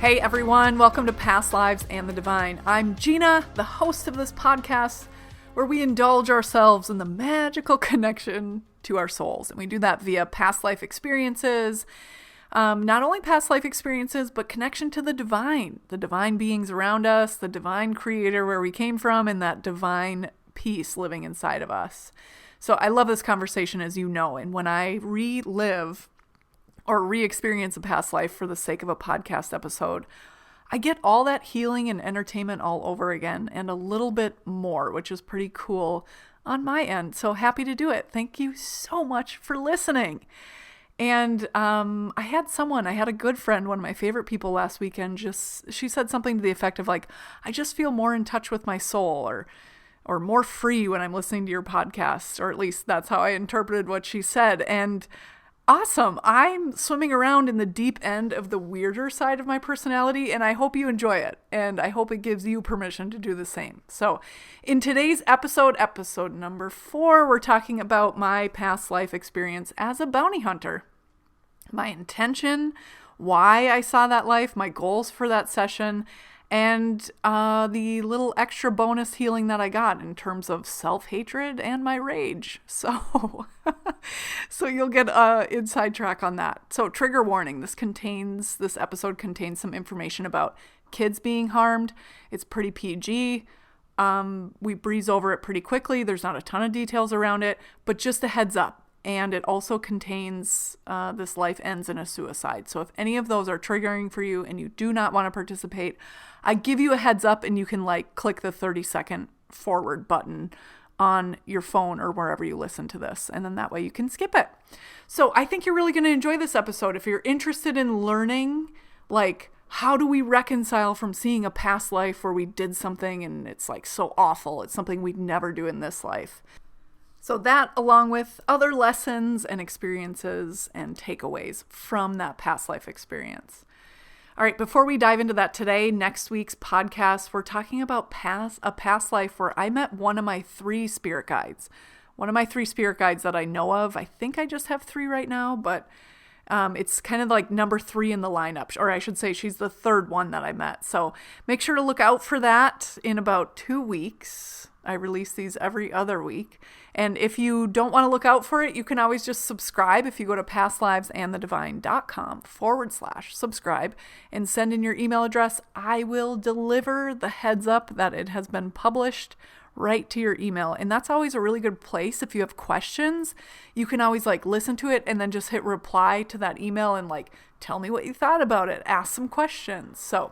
Hey everyone, welcome to Past Lives and the Divine. I'm Jina, the host of this podcast, where we indulge ourselves in the magical connection to our souls. And we do that via past life experiences, not only past life experiences, but connection to the divine beings around us, the divine creator where we came from, and that divine peace living inside of us. So I love this conversation, as you know, and when I relive or re-experience a past life for the sake of a podcast episode, I get all that healing and entertainment all over again and a little bit more, which is pretty cool on my end. So happy to do it. Thank you so much for listening. And I had a good friend, one of my favorite people last weekend, she said something to the effect of like, I just feel more in touch with my soul or more free when I'm listening to your podcast, or at least that's how I interpreted what she said. And awesome. I'm swimming around in the deep end of the weirder side of my personality, and I hope you enjoy it, and I hope it gives you permission to do the same. So in today's episode number 4, we're talking about my past life experience as a bounty hunter. My intention, why I saw that life, my goals for that session, and the little extra bonus healing that I got in terms of self-hatred and my rage. So you'll get an inside track on that. So trigger warning, this episode contains some information about kids being harmed. It's pretty PG. We breeze over it pretty quickly. There's not a ton of details around it, but just a heads up. And it also contains this life ends in a suicide. So if any of those are triggering for you and you do not want to participate, I give you a heads up, and you can click the 30-second forward button on your phone or wherever you listen to this. And then that way you can skip it. So I think you're really going to enjoy this episode. If you're interested in learning, how do we reconcile from seeing a past life where we did something and it's so awful, it's something we'd never do in this life. So that, along with other lessons and experiences and takeaways from that past life experience. All right, before we dive into that today, next week's podcast, we're talking about a past life where I met one of my 3 spirit guides. One of my 3 spirit guides that I know of. I think I just have 3 right now, but it's kind of like number 3 in the lineup, or I should say she's the 3rd one that I met. So make sure to look out for that in about 2 weeks. I release these every other week. And if you don't want to look out for it, you can always just subscribe. If you go to pastlivesandthedivine.com/subscribe and send in your email address, I will deliver the heads up that it has been published right to your email. And that's always a really good place. If you have questions, you can always listen to it and then just hit reply to that email and tell me what you thought about it. Ask some questions. So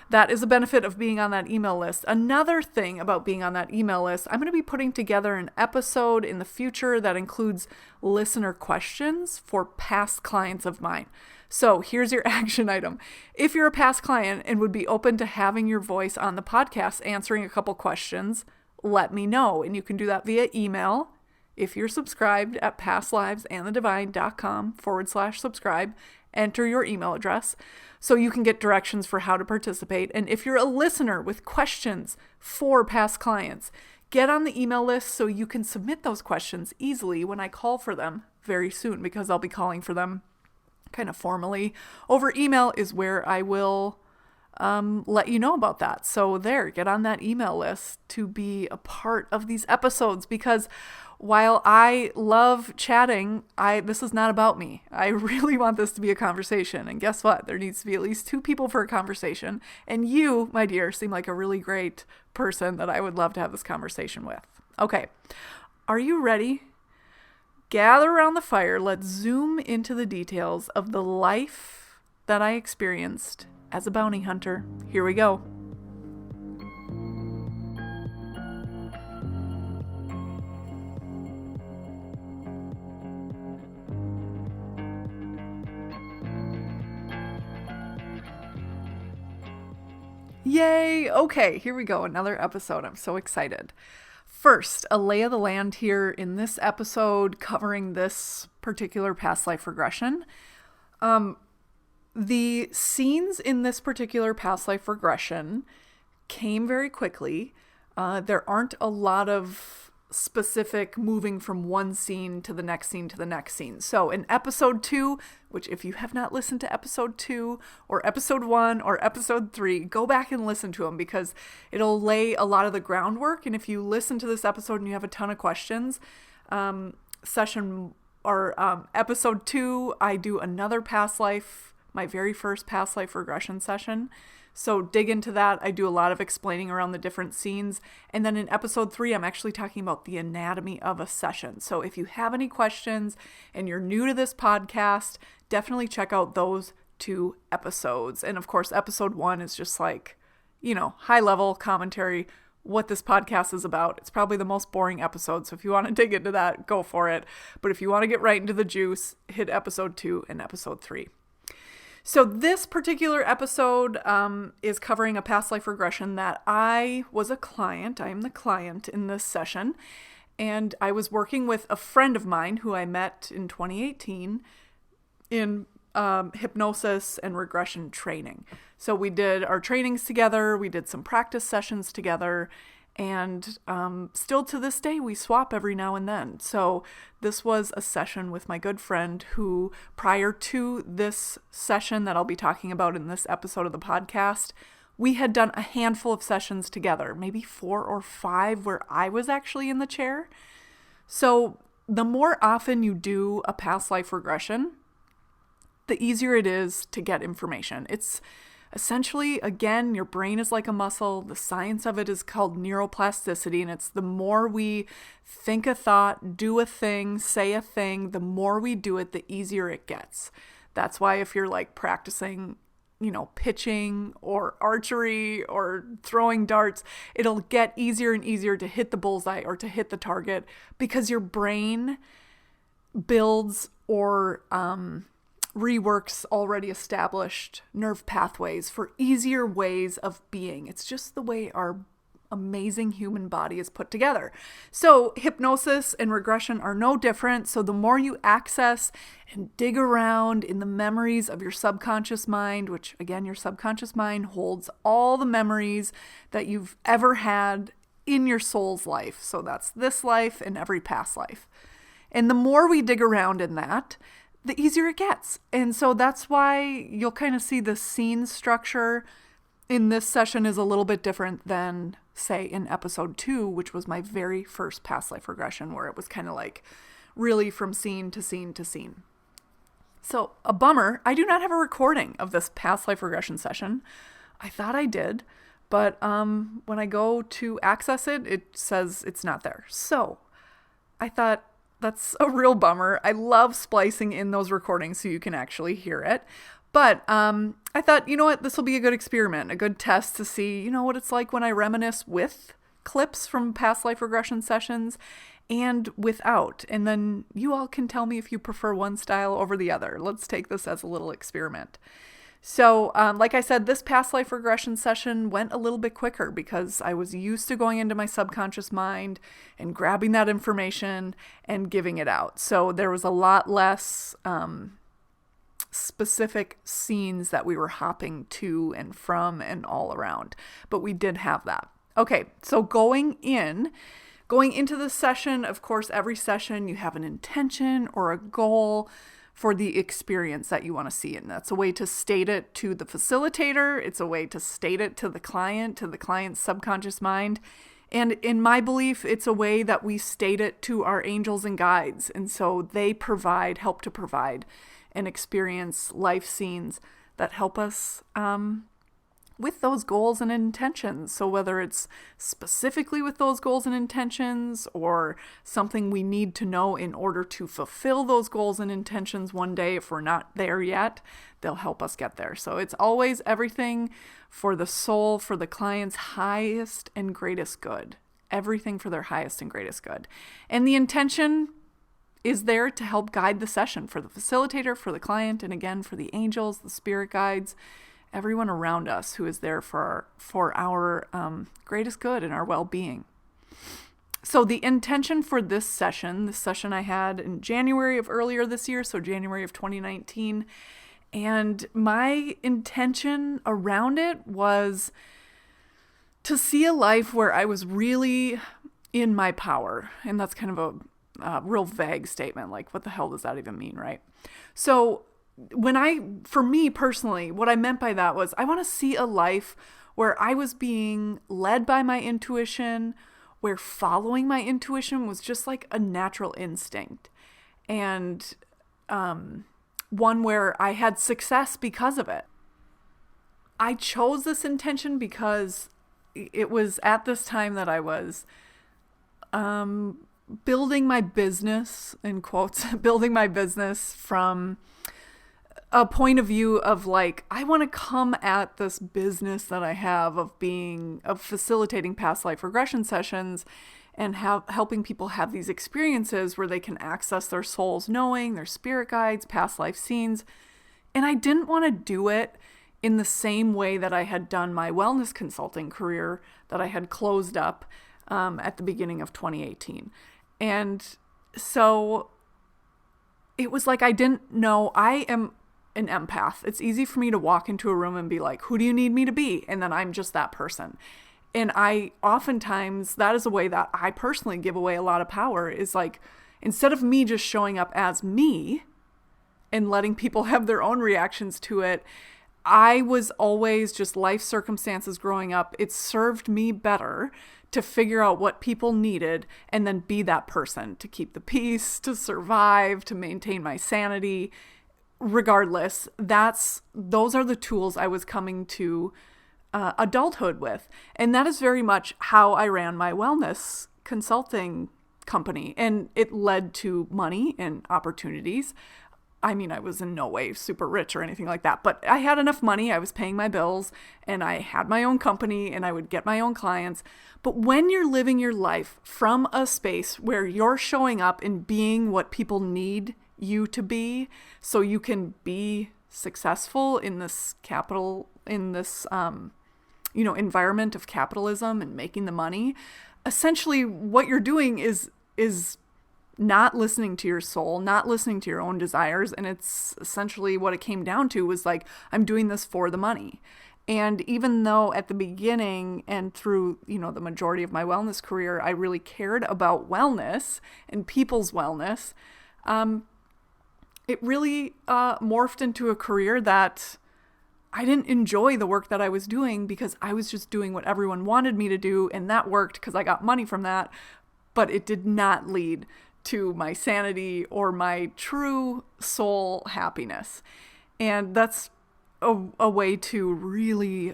that is a benefit of being on that email list. Another thing about being on that email list, I'm going to be putting together an episode in the future that includes listener questions for past clients of mine. So here's your action item. If you're a past client and would be open to having your voice on the podcast answering a couple questions, let me know. And you can do that via email if you're subscribed at pastlivesandthedivine.com/subscribe. Enter your email address so you can get directions for how to participate. And if you're a listener with questions for past clients, get on the email list so you can submit those questions easily when I call for them very soon, because I'll be calling for them kind of formally. Over email is where I will let you know about that. So get on that email list to be a part of these episodes, because while I love chatting, this is not about me. I really want this to be a conversation. And guess what? There needs to be at least 2 people for a conversation. And you, my dear, seem like a really great person that I would love to have this conversation with. Okay. Are you ready? Gather around the fire. Let's zoom into the details of the life that I experienced as a bounty hunter. Here we go. Yay! Okay, here we go. Another episode. I'm so excited. First, a lay of the land here in this episode covering this particular past life regression. The scenes in this particular past life regression came very quickly. There aren't a lot of specific moving from one scene to the next scene to the next scene. So in episode 2, which if you have not listened to episode 2 or episode 1 or episode 3, go back and listen to them because it'll lay a lot of the groundwork. And if you listen to this episode and you have a ton of questions, episode 2, I do another past life, my very first past life regression session. So dig into that. I do a lot of explaining around the different scenes. And then in episode 3, I'm actually talking about the anatomy of a session. So if you have any questions and you're new to this podcast, definitely check out those 2 episodes. And of course, episode 1 is just like, high level commentary, what this podcast is about. It's probably the most boring episode. So if you want to dig into that, go for it. But if you want to get right into the juice, hit episode 2 and episode 3. So this particular episode is covering a past life regression that I was a client. I am the client in this session. And I was working with a friend of mine who I met in 2018 in hypnosis and regression training. So we did our trainings together. We did some practice sessions together. And still to this day, we swap every now and then. So this was a session with my good friend who, prior to this session that I'll be talking about in this episode of the podcast, we had done a handful of sessions together, maybe 4 or 5 where I was actually in the chair. So the more often you do a past life regression, the easier it is to get information. It's essentially, again, your brain is like a muscle. The science of it is called neuroplasticity, and it's the more we think a thought, do a thing, say a thing, the more we do it, the easier it gets. That's why if you're like practicing, pitching or archery or throwing darts, it'll get easier and easier to hit the bullseye or to hit the target because your brain builds or reworks already established nerve pathways for easier ways of being. It's just the way our amazing human body is put together. So hypnosis and regression are no different. So the more you access and dig around in the memories of your subconscious mind, which again, your subconscious mind holds all the memories that you've ever had in your soul's life. So that's this life and every past life. And the more we dig around in that, the easier it gets. And so that's why you'll kind of see the scene structure in this session is a little bit different than, say, in episode 2, which was my very first past life regression, where it was kind of like really from scene to scene to scene. So a bummer, I do not have a recording of this past life regression session. I thought I did, but when I go to access it, it says it's not there. So I thought, that's a real bummer. I love splicing in those recordings so you can actually hear it. But I thought, you know what, this will be a good experiment, a good test to see, what it's like when I reminisce with clips from past life regression sessions and without. And then you all can tell me if you prefer one style over the other. Let's take this as a little experiment. So like I said, this past life regression session went a little bit quicker because I was used to going into my subconscious mind and grabbing that information and giving it out. So there was a lot less specific scenes that we were hopping to and from and all around. But we did have that. Okay, so going into the session, of course, every session you have an intention or a goal for the experience that you want to see. And that's a way to state it to the facilitator. It's a way to state it to the client's subconscious mind. And in my belief, it's a way that we state it to our angels and guides. And so they help to provide and experience life scenes that help us with those goals and intentions. So whether it's specifically with those goals and intentions or something we need to know in order to fulfill those goals and intentions one day, if we're not there yet, they'll help us get there. So it's always everything for the soul, for the client's highest and greatest good. Everything for their highest and greatest good. And the intention is there to help guide the session for the facilitator, for the client, and again, for the angels, the spirit guides, everyone around us who is there for our greatest good and our well-being. So the intention for this session I had in January of earlier this year, so January of 2019, and my intention around it was to see a life where I was really in my power. And that's kind of a real vague statement. Like, what the hell does that even mean, right? So for me personally, what I meant by that was I want to see a life where I was being led by my intuition, where following my intuition was just like a natural instinct. And one where I had success because of it. I chose this intention because it was at this time that I was building my business, in quotes, building my business from a point of view of like, I want to come at this business that I have of facilitating past life regression sessions and helping people have these experiences where they can access their soul's knowing, their spirit guides, past life scenes. And I didn't want to do it in the same way that I had done my wellness consulting career that I had closed up at the beginning of 2018. And so it was like, I didn't know. I am an empath. It's easy for me to walk into a room and be like, who do you need me to be? And then I'm just that person. And oftentimes that is a way that I personally give away a lot of power, is like, instead of me just showing up as me and letting people have their own reactions to it, I was always just life circumstances growing up. It served me better to figure out what people needed and then be that person to keep the peace, to survive, to maintain my sanity. Regardless, those are the tools I was coming to adulthood with. And that is very much how I ran my wellness consulting company. And it led to money and opportunities. I mean, I was in no way super rich or anything like that, but I had enough money. I was paying my bills and I had my own company and I would get my own clients. But when you're living your life from a space where you're showing up and being what people need you to be, so you can be successful in this environment of capitalism and making the money, essentially what you're doing is not listening to your soul, not listening to your own desires. And it's essentially what it came down to was like, I'm doing this for the money. And even though at the beginning and through, the majority of my wellness career, I really cared about wellness and people's wellness, it really morphed into a career that I didn't enjoy the work that I was doing because I was just doing what everyone wanted me to do. And that worked because I got money from that. But it did not lead to my sanity or my true soul happiness. And that's a way to really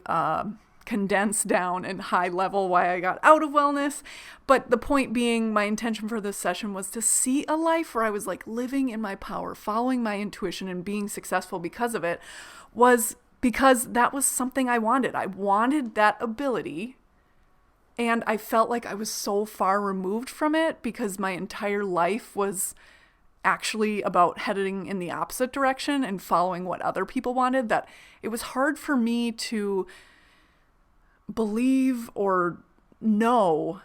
condense down and high level why I got out of wellness. But the point being, my intention for this session was to see a life where I was like living in my power, following my intuition and being successful because of it, was because that was something I wanted. I wanted that ability. And I felt like I was so far removed from it because my entire life was actually about heading in the opposite direction and following what other people wanted, that it was hard for me to believe or know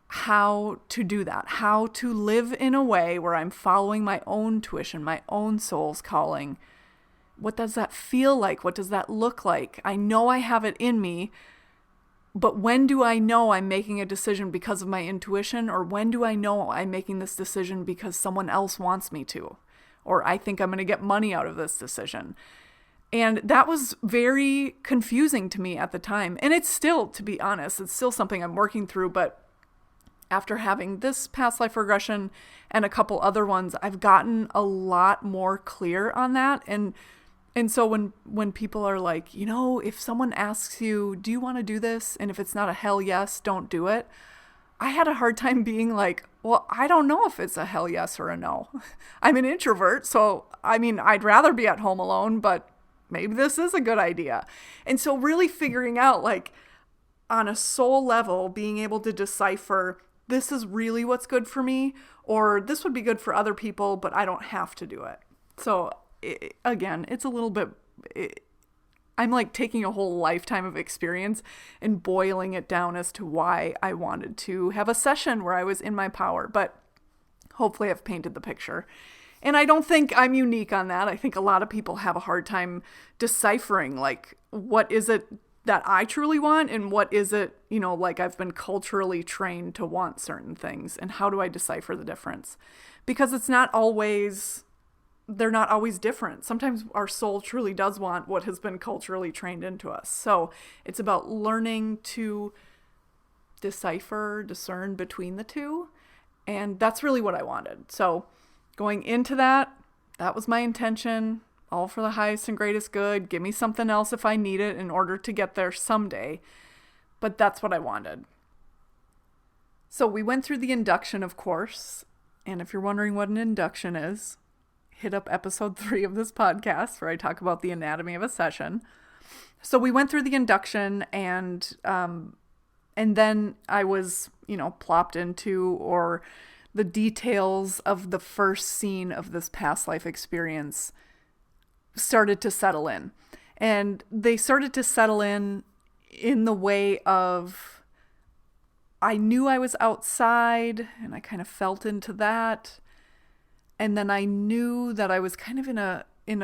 how to do that, how to live in a way where I'm following my own tuition, my own soul's calling. What does that feel like? What does that look like? I know I have it in me. But when do I know I'm making a decision because of my intuition? Or when do I know I'm making this decision because someone else wants me to? Or I think I'm going to get money out of this decision. And that was very confusing to me at the time. And it's still, to be honest, it's still something I'm working through. But after having this past life regression and a couple other ones, I've gotten a lot more clear on that. And so when people are like, if someone asks you, do you want to do this? And if it's not a hell yes, don't do it. I had a hard time being like, well, I don't know if it's a hell yes or a no. I'm an introvert. So, I'd rather be at home alone, but maybe this is a good idea. And so really figuring out, like, on a soul level, being able to decipher, this is really what's good for me, or this would be good for other people, but I don't have to do it. So again, it's a little bit, I'm like taking a whole lifetime of experience and boiling it down as to why I wanted to have a session where I was in my power, but hopefully I've painted the picture. And I don't think I'm unique on that. I think a lot of people have a hard time deciphering, like, what is it that I truly want, and what is it, like I've been culturally trained to want certain things, and how do I decipher the difference? Because they're not always different. Sometimes our soul truly does want what has been culturally trained into us. So it's about learning to discern between the two. And that's really what I wanted. So going into that was my intention. All for the highest and greatest good. Give me something else if I need it in order to get there someday. But that's what I wanted. So we went through the induction, of course. And if you're wondering what an induction is, hit up episode 3 of this podcast where I talk about the anatomy of a session. So we went through the induction, and then I was, plopped into, or the details of the first scene of this past life experience started to settle in. And they started to settle in the way of, I knew I was outside, and I kind of felt into that. And then I knew that I was kind of in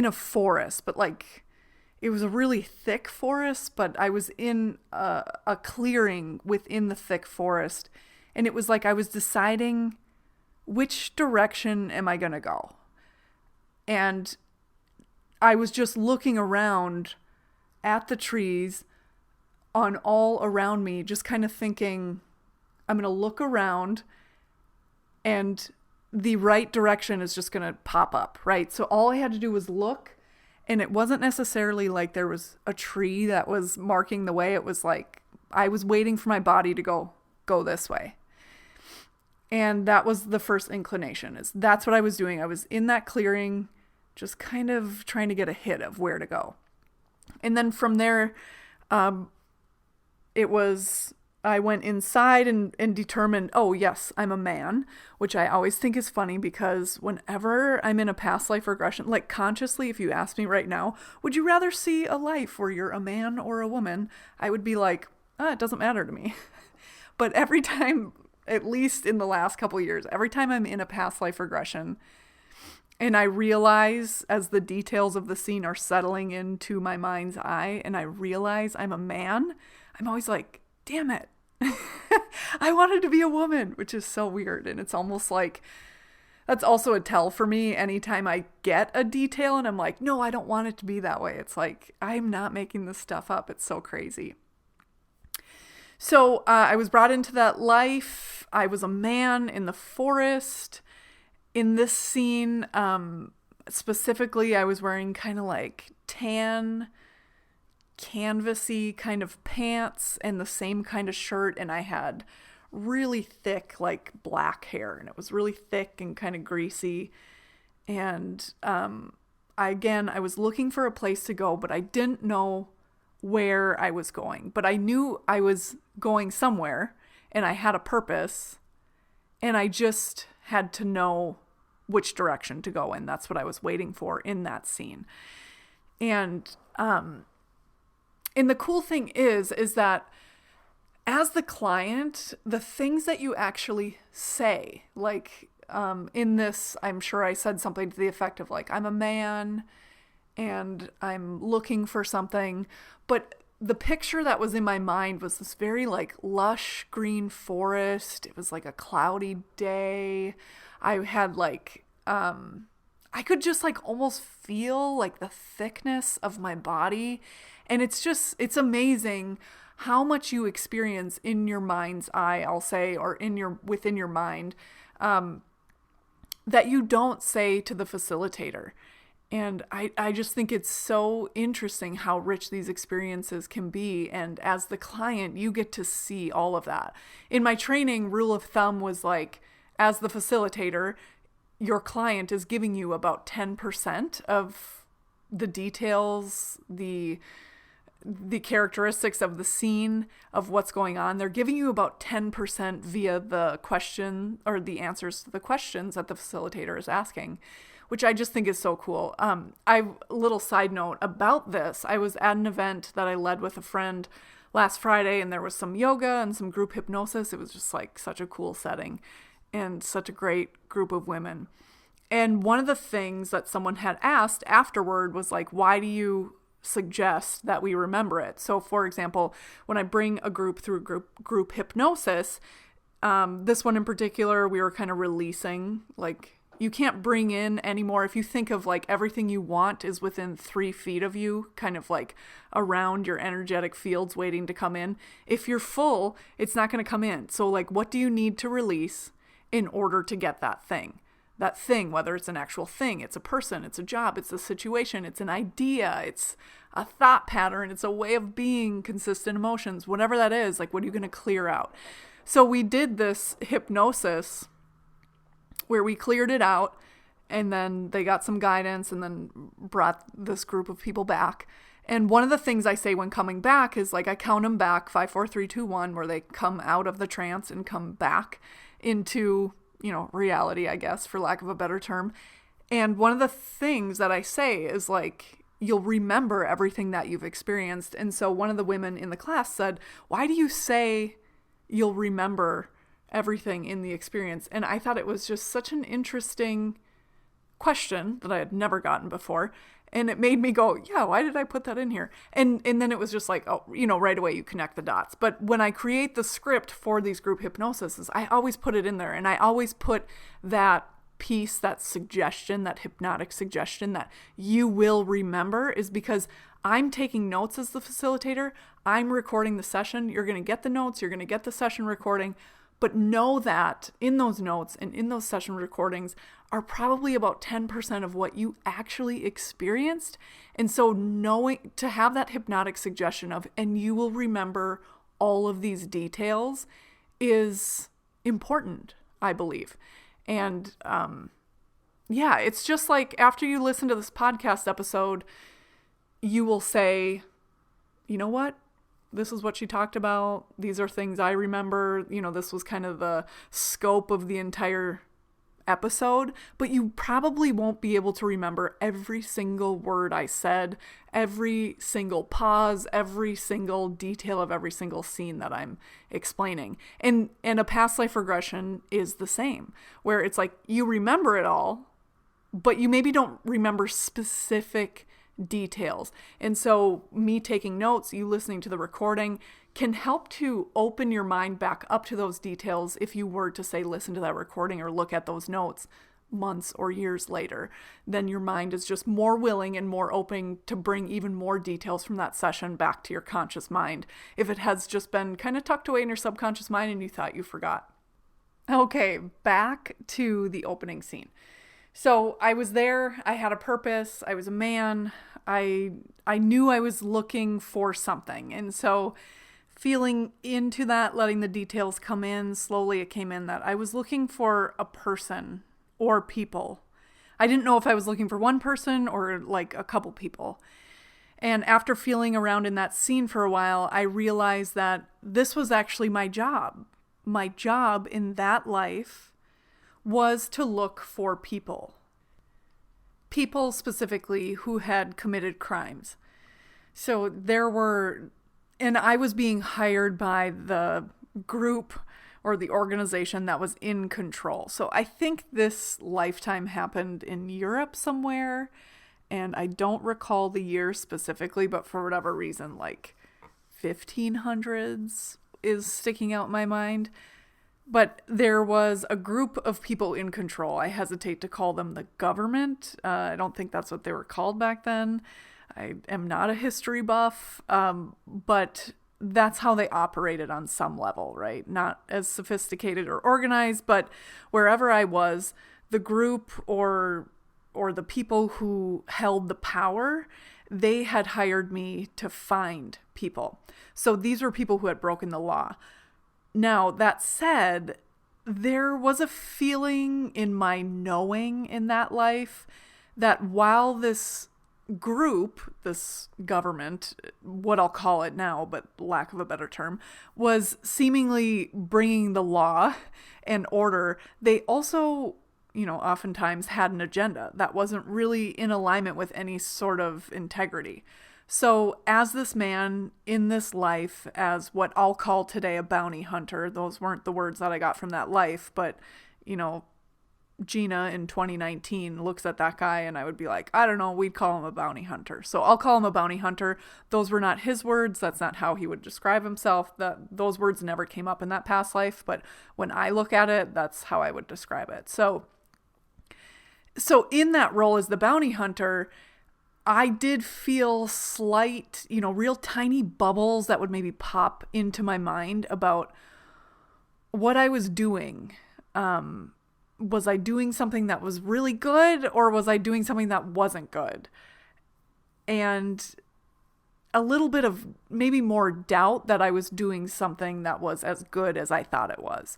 a forest, but like it was a really thick forest, but I was in a clearing within the thick forest. And it was like I was deciding which direction am I going to go. And I was just looking around at the trees on all around me, just kind of thinking, I'm going to look around and the right direction is just going to pop up, right? So all I had to do was look, and it wasn't necessarily like there was a tree that was marking the way. It was like I was waiting for my body to go this way. And that was the first inclination. That's what I was doing. I was in that clearing, just kind of trying to get a hit of where to go. And then from there, I went inside and determined, oh yes, I'm a man, which I always think is funny because whenever I'm in a past life regression, like consciously, if you ask me right now, would you rather see a life where you're a man or a woman? I would be like, it doesn't matter to me. But every time, at least in the last couple of years, every time I'm in a past life regression and I realize as the details of the scene are settling into my mind's eye and I realize I'm a man, I'm always like, damn it. I wanted to be a woman, which is so weird. And it's almost like that's also a tell for me anytime I get a detail and I'm like, no, I don't want it to be that way. It's like, I'm not making this stuff up. It's so crazy. So I was brought into that life. I was a man in the forest. In this scene, specifically, I was wearing kind of like tan canvasy kind of pants and the same kind of shirt, and I had really thick like black hair, and it was really thick and kind of greasy. And I was looking for a place to go, but I didn't know where I was going, but I knew I was going somewhere and I had a purpose, and I just had to know which direction to go in. That's what I was waiting for in that scene. And the cool thing is that as the client, the things that you actually say, like in this, I'm sure I said something to the effect of like, I'm a man and I'm looking for something. But the picture that was in my mind was this very like lush green forest. It was like a cloudy day. I had like, I could just like almost feel like the thickness of my body. And it's amazing how much you experience in your mind's eye, I'll say, or within your mind, that you don't say to the facilitator. And I just think it's so interesting how rich these experiences can be. And as the client, you get to see all of that. In my training, rule of thumb was like, as the facilitator, your client is giving you about 10% of the details, the characteristics of the scene, of what's going on. They're giving you about 10% via the question or the answers to the questions that the facilitator is asking, which I just think is so cool. A little side note about this. I was at an event that I led with a friend last Friday, and there was some yoga and some group hypnosis. It was just like such a cool setting and such a great group of women. And one of the things that someone had asked afterward was like, why do you suggest that we remember it. So for example, when I bring a group through group hypnosis, this one in particular, we were kind of releasing, like, you can't bring in anymore. If you think of like everything you want is within 3 feet of you, kind of like around your energetic fields waiting to come in. If you're full, it's not going to come in. So like, what do you need to release in order to get that thing? That thing, whether it's an actual thing, it's a person, it's a job, it's a situation, it's an idea, it's a thought pattern, it's a way of being, consistent emotions, whatever that is, like, what are you going to clear out? So we did this hypnosis where we cleared it out, and then they got some guidance and then brought this group of people back. And one of the things I say when coming back is like, I count them back, 5, 4, 3, 2, 1, where they come out of the trance and come back into, reality, I guess, for lack of a better term. And one of the things that I say is like, you'll remember everything that you've experienced. And so one of the women in the class said, why do you say you'll remember everything in the experience? And I thought it was just such an interesting question that I had never gotten before. And it made me go, yeah, why did I put that in here? And then it was just like, oh, right away you connect the dots. But when I create the script for these group hypnosises, I always put it in there. And I always put that piece, that suggestion, that hypnotic suggestion that you will remember, is because I'm taking notes as the facilitator. I'm recording the session. You're going to get the notes. You're going to get the session recording. But know that in those notes and in those session recordings are probably about 10% of what you actually experienced. And so knowing, to have that hypnotic suggestion of, and you will remember all of these details, is important, I believe. And it's just like, after you listen to this podcast episode, you will say, you know what? This is what she talked about. These are things I remember. This was kind of the scope of the entire episode, but you probably won't be able to remember every single word I said, every single pause, every single detail of every single scene that I'm explaining. And a past life regression is the same, where it's like, you remember it all, but you maybe don't remember specific details. And so me taking notes, you listening to the recording, can help to open your mind back up to those details if you were to, say, listen to that recording or look at those notes months or years later. Then your mind is just more willing and more open to bring even more details from that session back to your conscious mind, if it has just been kind of tucked away in your subconscious mind and you thought you forgot. Okay, back to the opening scene. So I was there, I had a purpose, I was a man, I knew I was looking for something. And so feeling into that, letting the details come in, slowly it came in that I was looking for a person or people. I didn't know if I was looking for one person or like a couple people. And after feeling around in that scene for a while, I realized that this was actually my job. My job in that life was to look for people. People specifically who had committed crimes. So and I was being hired by the group or the organization that was in control. So I think this lifetime happened in Europe somewhere, and I don't recall the year specifically, but for whatever reason, like 1500s is sticking out in my mind. But there was a group of people in control. I hesitate to call them the government. I don't think that's what they were called back then. I am not a history buff, but that's how they operated on some level, right? Not as sophisticated or organized, but wherever I was, the group or the people who held the power, they had hired me to find people. So these were people who had broken the law. Now, that said, there was a feeling in my knowing in that life that while this group, this government, what I'll call it now, but lack of a better term, was seemingly bringing the law and order, they also, oftentimes had an agenda that wasn't really in alignment with any sort of integrity. So as this man in this life, as what I'll call today a bounty hunter, those weren't the words that I got from that life, but, Jina in 2019 looks at that guy and I would be like, I don't know, we'd call him a bounty hunter. So I'll call him a bounty hunter. Those were not his words. That's not how he would describe himself. Those words never came up in that past life. But when I look at it, that's how I would describe it. So in that role as the bounty hunter, I did feel slight, real tiny bubbles that would maybe pop into my mind about what I was doing. Was I doing something that was really good, or was I doing something that wasn't good? And a little bit of maybe more doubt that I was doing something that was as good as I thought it was.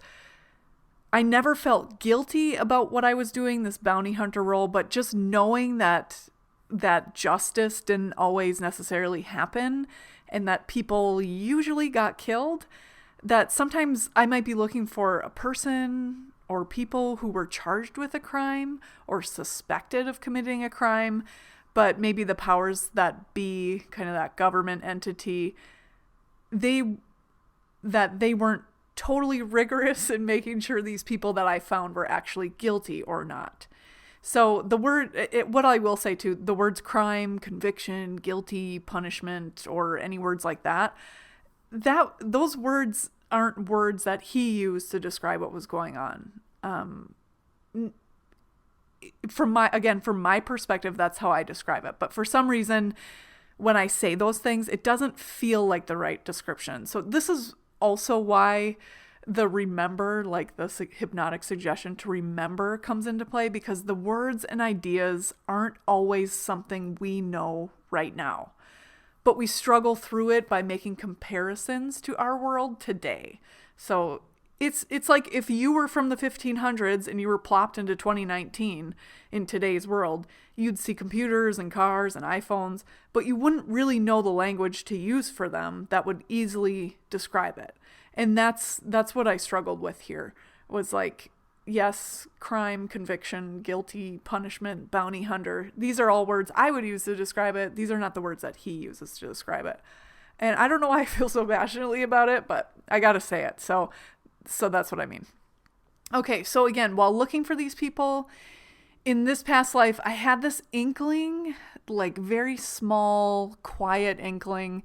I never felt guilty about what I was doing, this bounty hunter role, but just knowing that justice didn't always necessarily happen and that people usually got killed, that sometimes I might be looking for a person or people who were charged with a crime or suspected of committing a crime, but maybe the powers that be, kind of that government entity, they weren't totally rigorous in making sure these people that I found were actually guilty or not. So what I will say too, the words crime, conviction, guilty, punishment, or any words like that those words aren't words that he used to describe what was going on. From my perspective, that's how I describe it. But for some reason, when I say those things, it doesn't feel like the right description. So this is also why the remember, like the hypnotic suggestion to remember, comes into play, because the words and ideas aren't always something we know right now. But we struggle through it by making comparisons to our world today. So it's like if you were from the 1500s and you were plopped into 2019 in today's world, you'd see computers and cars and iPhones, but you wouldn't really know the language to use for them that would easily describe it. And that's what I struggled with here, was like, yes, crime, conviction, guilty, punishment, bounty hunter. These are all words I would use to describe it. These are not the words that he uses to describe it. And I don't know why I feel so passionately about it, but I got to say it. So that's what I mean. Okay, so again, while looking for these people in this past life, I had this inkling, like very small, quiet inkling,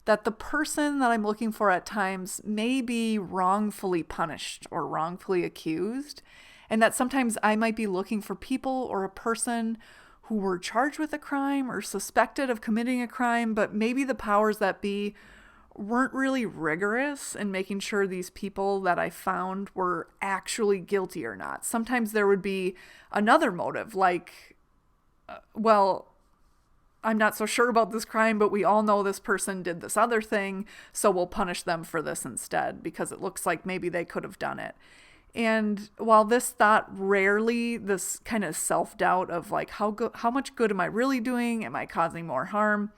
that the person that I'm looking for at times may be wrongfully punished or wrongfully accused, and that sometimes I might be looking for people or a person who were charged with a crime or suspected of committing a crime, but maybe the powers that be weren't really rigorous in making sure these people that I found were actually guilty or not. Sometimes there would be another motive, like, I'm not so sure about this crime, but we all know this person did this other thing, so we'll punish them for this instead because it looks like maybe they could have done it. And while this thought rarely, this kind of self-doubt of like, how much good am I really doing? Am I causing more harm?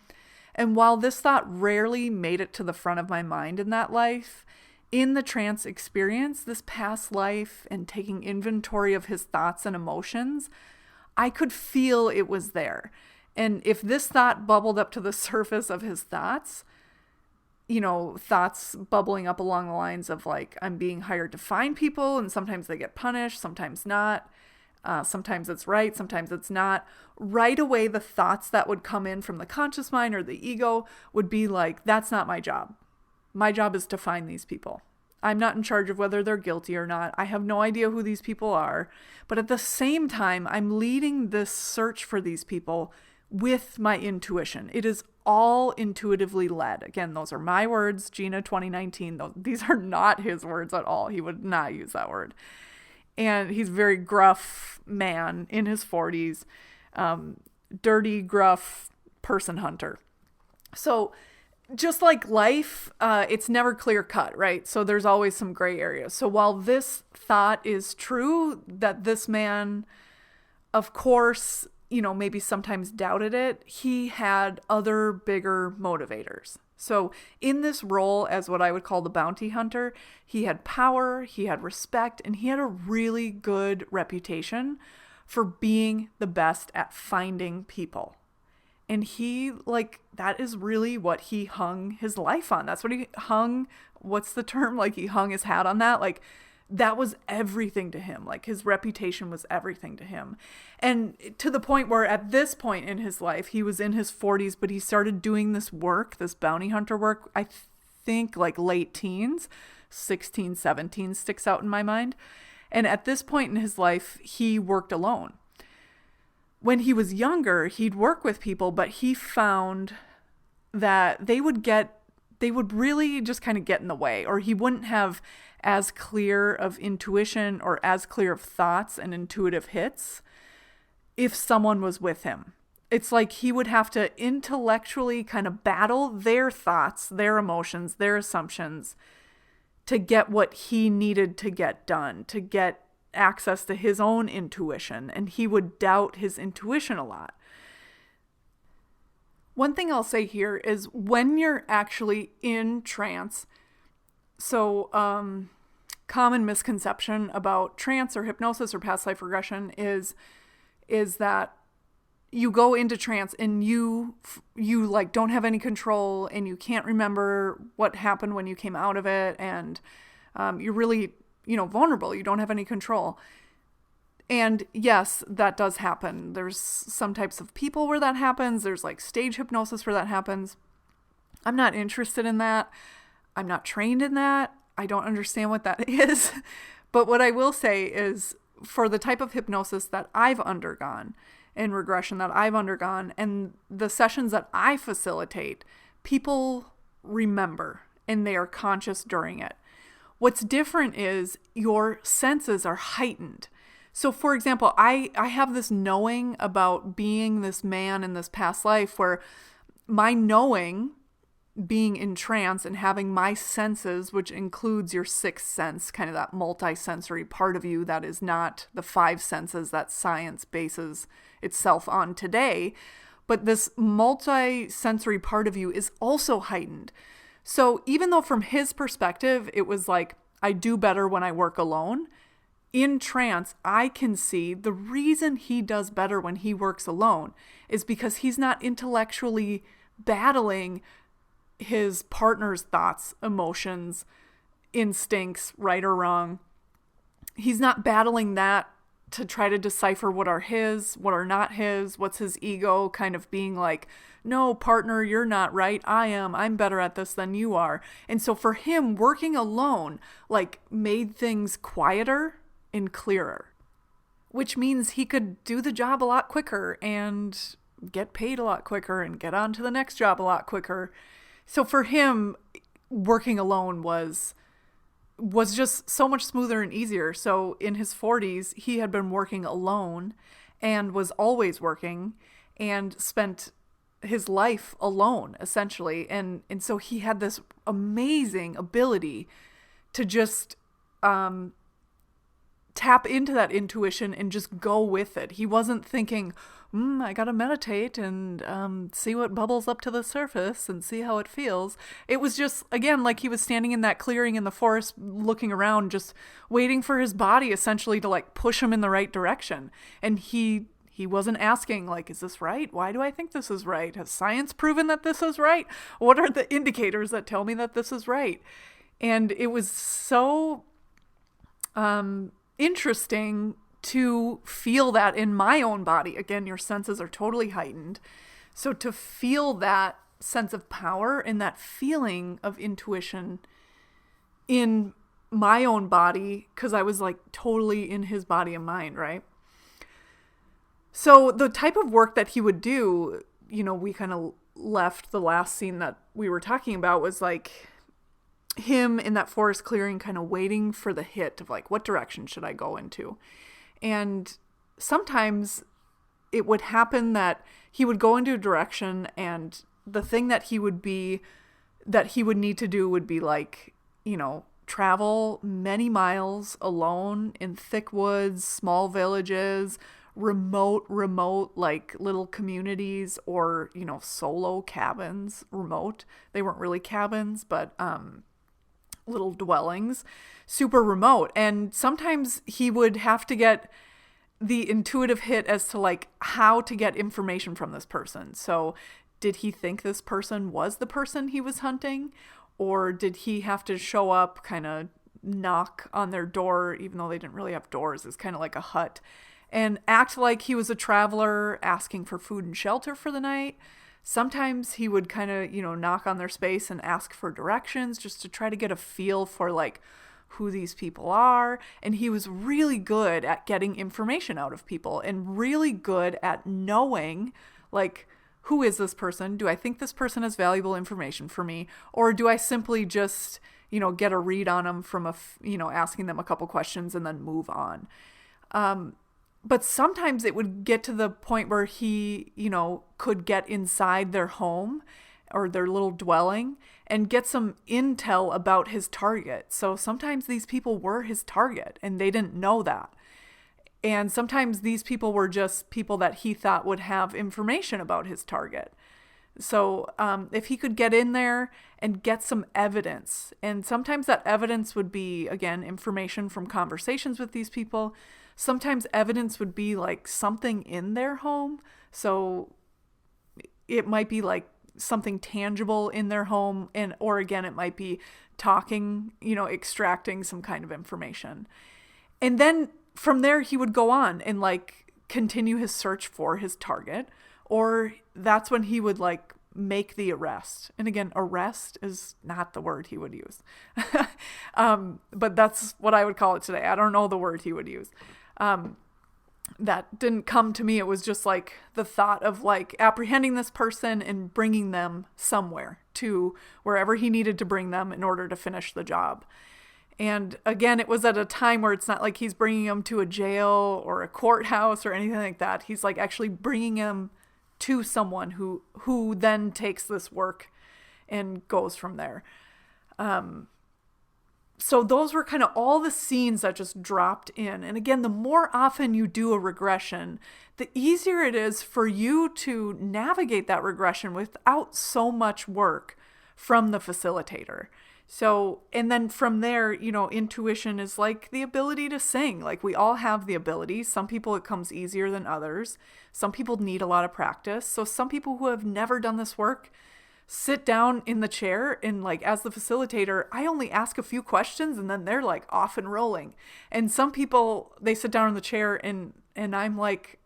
And while this thought rarely made it to the front of my mind in that life, in the trance experience, this past life, and taking inventory of his thoughts and emotions, I could feel it was there. And if this thought bubbled up to the surface of his thoughts, thoughts bubbling up along the lines of like, I'm being hired to find people and sometimes they get punished, sometimes not. Sometimes it's right, sometimes it's not. Right away, the thoughts that would come in from the conscious mind or the ego would be like, that's not my job. My job is to find these people. I'm not in charge of whether they're guilty or not. I have no idea who these people are. But at the same time, I'm leading this search for these people with my intuition. It is all intuitively led. Again, those are my words, Jina 2019. These are not his words at all. He would not use that word. And he's a very gruff man in his 40s, dirty, gruff person hunter. So just like life, it's never clear cut, right? So there's always some gray areas. So while this thought is true, that this man, of course, maybe sometimes doubted it, he had other bigger motivators. So in this role as what I would call the bounty hunter, he had power, he had respect, and he had a really good reputation for being the best at finding people. And that is really what he hung his life on. That's what he hung, what's the term? Like he hung his hat on that. Like that was everything to him. Like, his reputation was everything to him. And to the point where at this point in his life, he was in his 40s, but he started doing this work, this bounty hunter work, I think like late teens, 16, 17 sticks out in my mind. And at this point in his life, he worked alone. When he was younger, he'd work with people, but he found that they would really just kind of get in the way, or he wouldn't have as clear of intuition or as clear of thoughts and intuitive hits if someone was with him. It's like he would have to intellectually kind of battle their thoughts, their emotions, their assumptions to get what he needed to get done, to get access to his own intuition. And he would doubt his intuition a lot. One thing I'll say here is when you're actually in trance, so common misconception about trance or hypnosis or past life regression is that you go into trance and you like don't have any control and you can't remember what happened when you came out of it, and you're really, vulnerable. You don't have any control. And yes, that does happen. There's some types of people where that happens. There's like stage hypnosis where that happens. I'm not interested in that. I'm not trained in that. I don't understand what that is. But what I will say is, for the type of hypnosis that I've undergone and regression that I've undergone and the sessions that I facilitate, people remember and they are conscious during it. What's different is your senses are heightened. So for example, I have this knowing about being this man in this past life where my knowing, being in trance and having my senses, which includes your sixth sense, kind of that multi-sensory part of you that is not the five senses that science bases itself on today, but this multi-sensory part of you is also heightened. So even though from his perspective, it was like, I do better when I work alone, in trance, I can see the reason he does better when he works alone is because he's not intellectually battling his partner's thoughts, emotions, instincts, right or wrong. He's not battling that to try to decipher what are his, what are not his, what's his ego kind of being like, no, partner, you're not right. I am. I'm better at this than you are. And so for him, working alone, like, made things quieter and clearer, which means he could do the job a lot quicker and get paid a lot quicker and get on to the next job a lot quicker. So for him, working alone was just so much smoother and easier. So in his 40s, he had been working alone and was always working and spent his life alone, essentially. And so he had this amazing ability to just tap into that intuition and just go with it. He wasn't thinking, I gotta meditate and see what bubbles up to the surface and see how it feels. It was just, again, like he was standing in that clearing in the forest, looking around, just waiting for his body essentially to like push him in the right direction. And he wasn't asking, like, is this right? Why do I think this is right? Has science proven that this is right? What are the indicators that tell me that this is right? And it was so interesting to feel that in my own body. Again, your senses are totally heightened. So to feel that sense of power and that feeling of intuition in my own body, because I was like totally in his body and mind, right? So the type of work that he would do, we kind of left the last scene that we were talking about was like him in that forest clearing kind of waiting for the hit of like, what direction should I go into? And sometimes it would happen that he would go into a direction and the thing that he would need to do would be like, travel many miles alone in thick woods, small villages, remote, like little communities or, solo cabins, remote. They weren't really cabins, but, little dwellings, super remote. And sometimes he would have to get the intuitive hit as to like how to get information from this person. So did he think this person was the person he was hunting? Or did he have to show up kind of knock on their door, even though they didn't really have doors. It's kind of like a hut, and act like he was a traveler asking for food and shelter for the night. Sometimes he would kind of, knock on their space and ask for directions just to try to get a feel for like who these people are. And he was really good at getting information out of people and really good at knowing like, who is this person? Do I think this person has valuable information for me? Or do I simply just, get a read on them from asking them a couple questions and then move on? But sometimes it would get to the point where he, could get inside their home or their little dwelling and get some intel about his target. So sometimes these people were his target and they didn't know that. And sometimes these people were just people that he thought would have information about his target. So if he could get in there and get some evidence, and sometimes that evidence would be, again, information from conversations with these people. Sometimes evidence would be like something in their home. So it might be like something tangible in their home, or again, it might be talking, extracting some kind of information. And then from there, he would go on and like continue his search for his target, or that's when he would like make the arrest. And again, arrest is not the word he would use. But that's what I would call it today. I don't know the word he would use. That didn't come to me. It was just like the thought of like apprehending this person and bringing them somewhere to wherever he needed to bring them in order to finish the job. And again, it was at a time where it's not like he's bringing them to a jail or a courthouse or anything like that. He's like actually bringing them to someone who then takes this work and goes from there. So those were kind of all the scenes that just dropped in. And again, the more often you do a regression, the easier it is for you to navigate that regression without so much work from the facilitator. So, and then from there, intuition is like the ability to sing. Like we all have the ability. Some people, it comes easier than others. Some people need a lot of practice. So some people who have never done this work sit down in the chair and like as the facilitator, I only ask a few questions and then they're like off and rolling. And some people, they sit down in the chair and I'm like,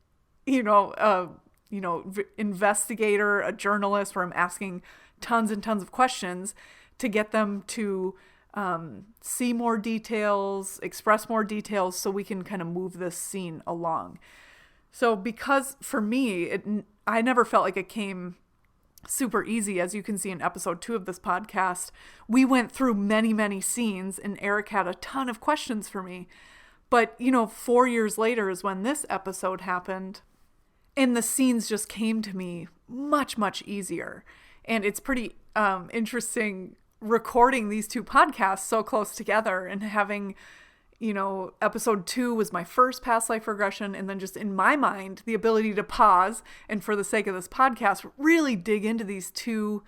investigator, a journalist where I'm asking tons and tons of questions to get them to see more details, express more details so we can kind of move this scene along. So because for me, I never felt like it came super easy. As you can see in episode 2 of this podcast, we went through many, many scenes and Eric had a ton of questions for me. But, 4 years later is when this episode happened and the scenes just came to me much, much easier. And it's pretty interesting recording these two podcasts so close together and having, episode 2 was my first past life regression. And then just in my mind, the ability to pause and for the sake of this podcast, really dig into these two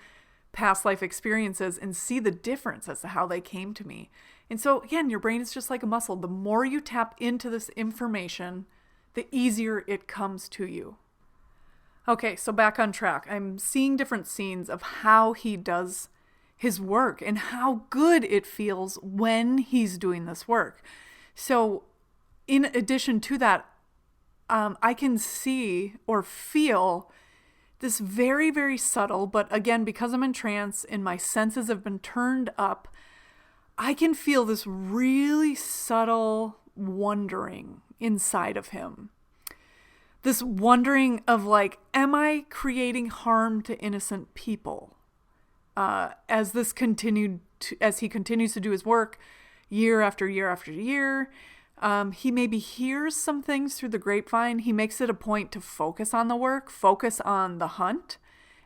past life experiences and see the difference as to how they came to me. And so again, your brain is just like a muscle. The more you tap into this information, the easier it comes to you. Okay, so back on track. I'm seeing different scenes of how he does his work and how good it feels when he's doing this work. So in addition to that, I can see or feel this very, very subtle, but again, because I'm in trance and my senses have been turned up, I can feel this really subtle wondering inside of him. This wondering of like, am I creating harm to innocent people? As he continues to do his work year after year after year, he maybe hears some things through the grapevine. He makes it a point to focus on the work, focus on the hunt,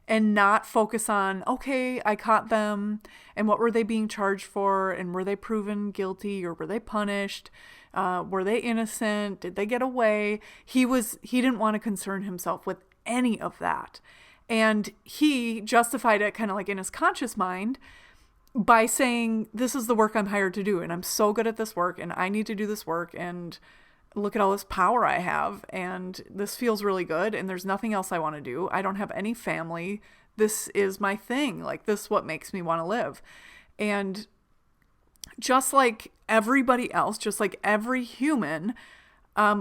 and not focus on, okay, I caught them, and what were they being charged for, and were they proven guilty, or were they punished? Were they innocent? Did they get away? He didn't want to concern himself with any of that. And he justified it kind of like in his conscious mind by saying, this is the work I'm hired to do. And I'm so good at this work and I need to do this work. And look at all this power I have. And this feels really good. And there's nothing else I want to do. I don't have any family. This is my thing. Like this is what makes me want to live. And just like everybody else, just like every human,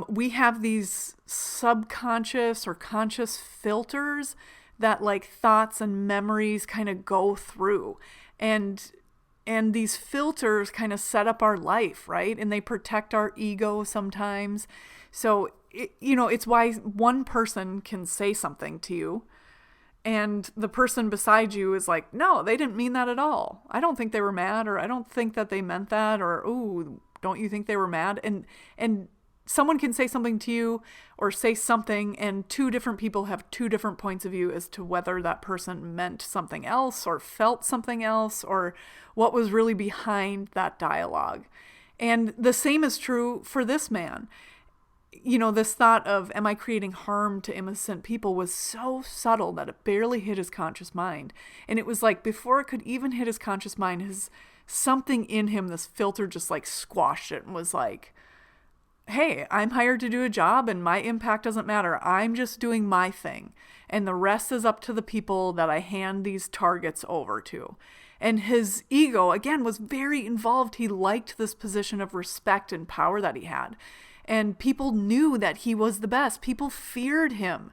we have these subconscious or conscious filters that like thoughts and memories kind of go through. And these filters kind of set up our life, right? And they protect our ego sometimes. So, it's why one person can say something to you and the person beside you is like, no, they didn't mean that at all. I don't think they were mad, or I don't think that they meant that, or, ooh, don't you think they were mad? And someone can say something to you or say something, and two different people have two different points of view as to whether that person meant something else or felt something else or what was really behind that dialogue. And the same is true for this man. This thought of, am I creating harm to innocent people, was so subtle that it barely hit his conscious mind. And it was like, before it could even hit his conscious mind, something in him, this filter just like squashed it and was like, hey, I'm hired to do a job and my impact doesn't matter. I'm just doing my thing. And the rest is up to the people that I hand these targets over to. And his ego, again, was very involved. He liked this position of respect and power that he had. And people knew that he was the best. People feared him.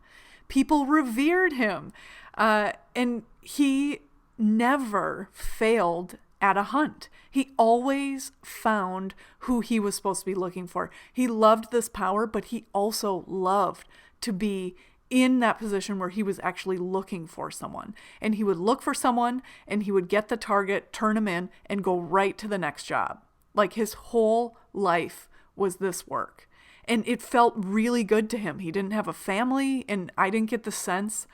People revered him. And he never failed at a hunt. He always found who he was supposed to be looking for. He loved this power, but he also loved to be in that position where he was actually looking for someone. And he would look for someone and he would get the target, turn him in, and go right to the next job. Like his whole life was this work. And it felt really good to him. He didn't have a family, and I didn't get the sense,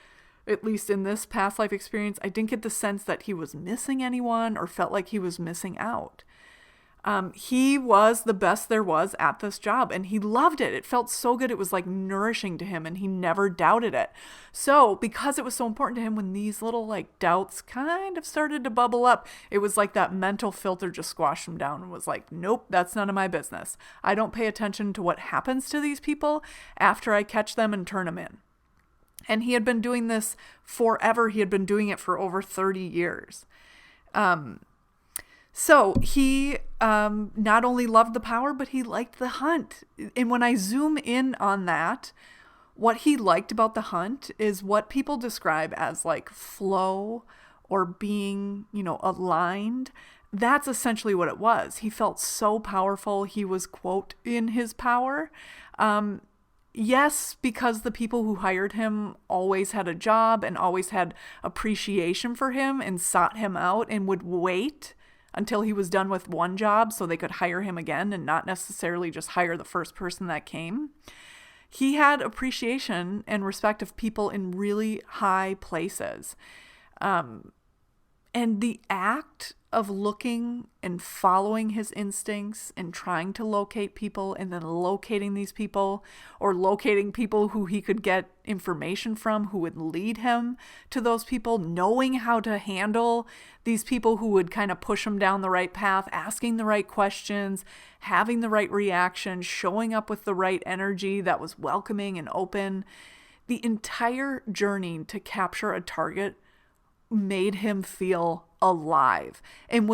at least in this past life experience, I didn't get the sense that he was missing anyone or felt like he was missing out. He was the best there was at this job, and he loved it. It felt so good. It was like nourishing to him, and he never doubted it. So because it was so important to him, when these little like doubts kind of started to bubble up, it was like that mental filter just squashed him down and was like, nope, that's none of my business. I don't pay attention to what happens to these people after I catch them and turn them in. And he had been doing this forever. He had been doing it for over 30 years. So he not only loved the power, but he liked the hunt. And when I zoom in on that, what he liked about the hunt is what people describe as like flow or being, aligned. That's essentially what it was. He felt so powerful. He was, quote, in his power. Yes, because the people who hired him always had a job and always had appreciation for him and sought him out and would wait until he was done with one job so they could hire him again and not necessarily just hire the first person that came. He had appreciation and respect of people in really high places. And the act of looking and following his instincts and trying to locate people and then locating these people, or locating people who he could get information from, who would lead him to those people, knowing how to handle these people who would kind of push him down the right path, asking the right questions, having the right reaction, showing up with the right energy that was welcoming and open. The entire journey to capture a target made him feel alive and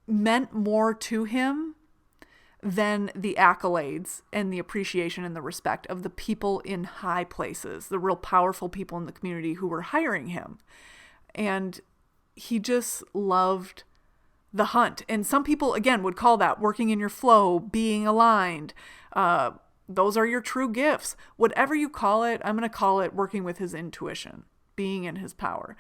meant more to him than the accolades and the appreciation and the respect of the people in high places, the real powerful people in the community who were hiring him. And he just loved the hunt. And some people, again, would call that working in your flow, being aligned. Those are your true gifts. Whatever you call it, I'm going to call it working with his intuition, being in his power.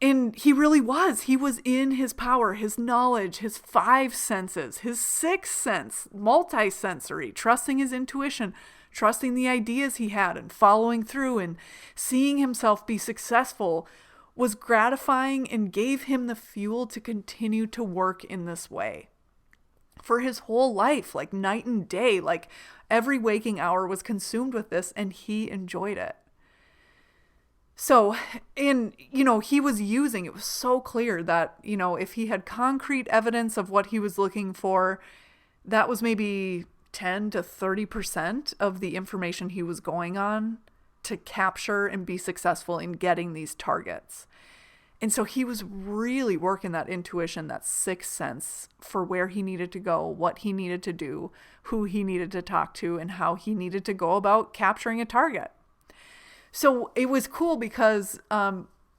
And he really was. He was in his power, his knowledge, his 5 senses, his 6th sense, multisensory, trusting his intuition, trusting the ideas he had and following through and seeing himself be successful was gratifying and gave him the fuel to continue to work in this way. For his whole life, like night and day, like every waking hour was consumed with this, and he enjoyed it. So, he was using, it was so clear that, if he had concrete evidence of what he was looking for, that was maybe 10 to 30% of the information he was going on to capture and be successful in getting these targets. And so he was really working that intuition, that sixth sense for where he needed to go, what he needed to do, who he needed to talk to, and how he needed to go about capturing a target. So it was cool because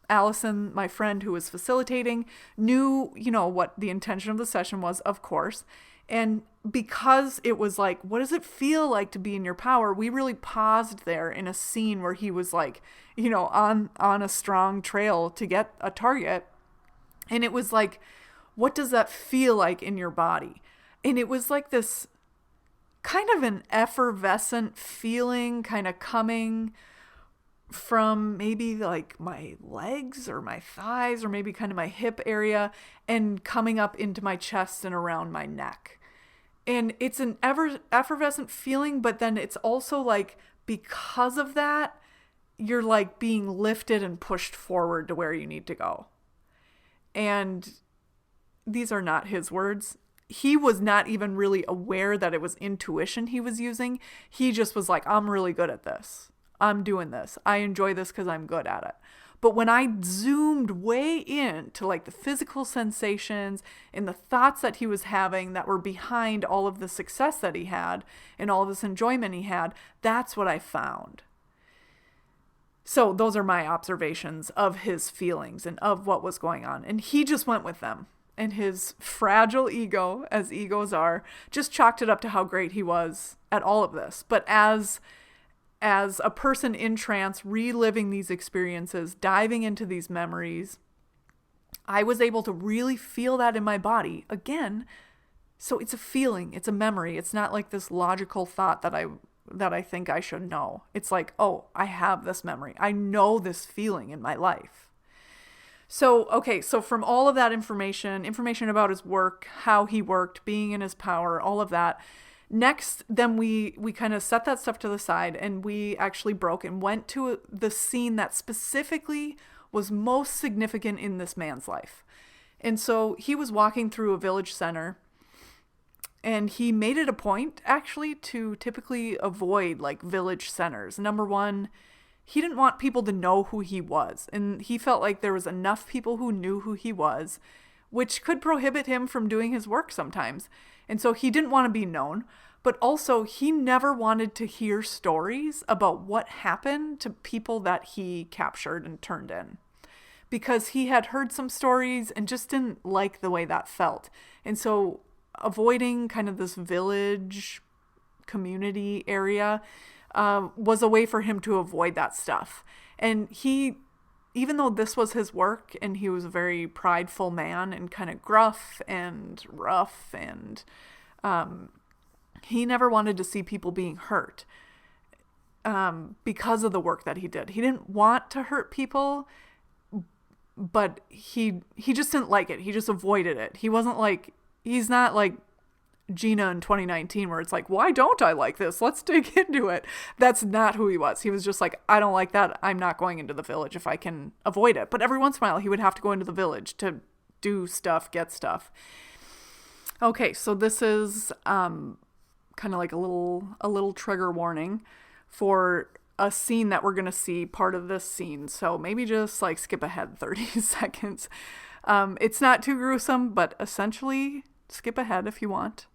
Allison, my friend who was facilitating, knew, what the intention of the session was, of course. And because it was like, what does it feel like to be in your power? We really paused there in a scene where he was like, on a strong trail to get a target. And it was like, what does that feel like in your body? And it was like this kind of an effervescent feeling kind of coming from maybe like my legs or my thighs or maybe kind of my hip area and coming up into my chest and around my neck. And it's an effervescent feeling, but then it's also like, because of that, you're like being lifted and pushed forward to where you need to go. And these are not his words. He was not even really aware that it was intuition he was using. He just was like, I'm really good at this. I'm doing this. I enjoy this because I'm good at it. But when I zoomed way in to like the physical sensations and the thoughts that he was having that were behind all of the success that he had and all of this enjoyment he had, that's what I found. So those are my observations of his feelings and of what was going on. And he just went with them. And his fragile ego, as egos are, just chalked it up to how great he was at all of this. But as a person in trance, reliving these experiences, diving into these memories, I was able to really feel that in my body again. So it's a feeling, it's a memory. It's not like this logical thought that I think I should know. It's like, oh, I have this memory. I know this feeling in my life. So, okay, so from all of that information about his work, how he worked, being in his power, all of that, next, then we kind of set that stuff to the side and we actually broke and went to the scene that specifically was most significant in this man's life. And so he was walking through a village center and he made it a point actually to typically avoid like village centers. Number one, he didn't want people to know who he was. And he felt like there was enough people who knew who he was, which could prohibit him from doing his work sometimes. And so he didn't want to be known, but also he never wanted to hear stories about what happened to people that he captured and turned in, because he had heard some stories and just didn't like the way that felt. And so avoiding kind of this village community area was a way for him to avoid that stuff. And he, even though this was his work and he was a very prideful man and kind of gruff and rough and he never wanted to see people being hurt because of the work that he did. He didn't want to hurt people, but he just didn't like it. He just avoided it. He's not like Jina in 2019 where it's like, why don't I like this? Let's dig into it. That's not who he was. He was just like, I don't like that. I'm not going into the village if I can avoid it. But every once in a while he would have to go into the village to do stuff, get stuff. Okay, so this is kind of like a little trigger warning for a scene that we're going to see, part of this scene. So maybe just like skip ahead 30 seconds. It's not too gruesome, but essentially skip ahead if you want.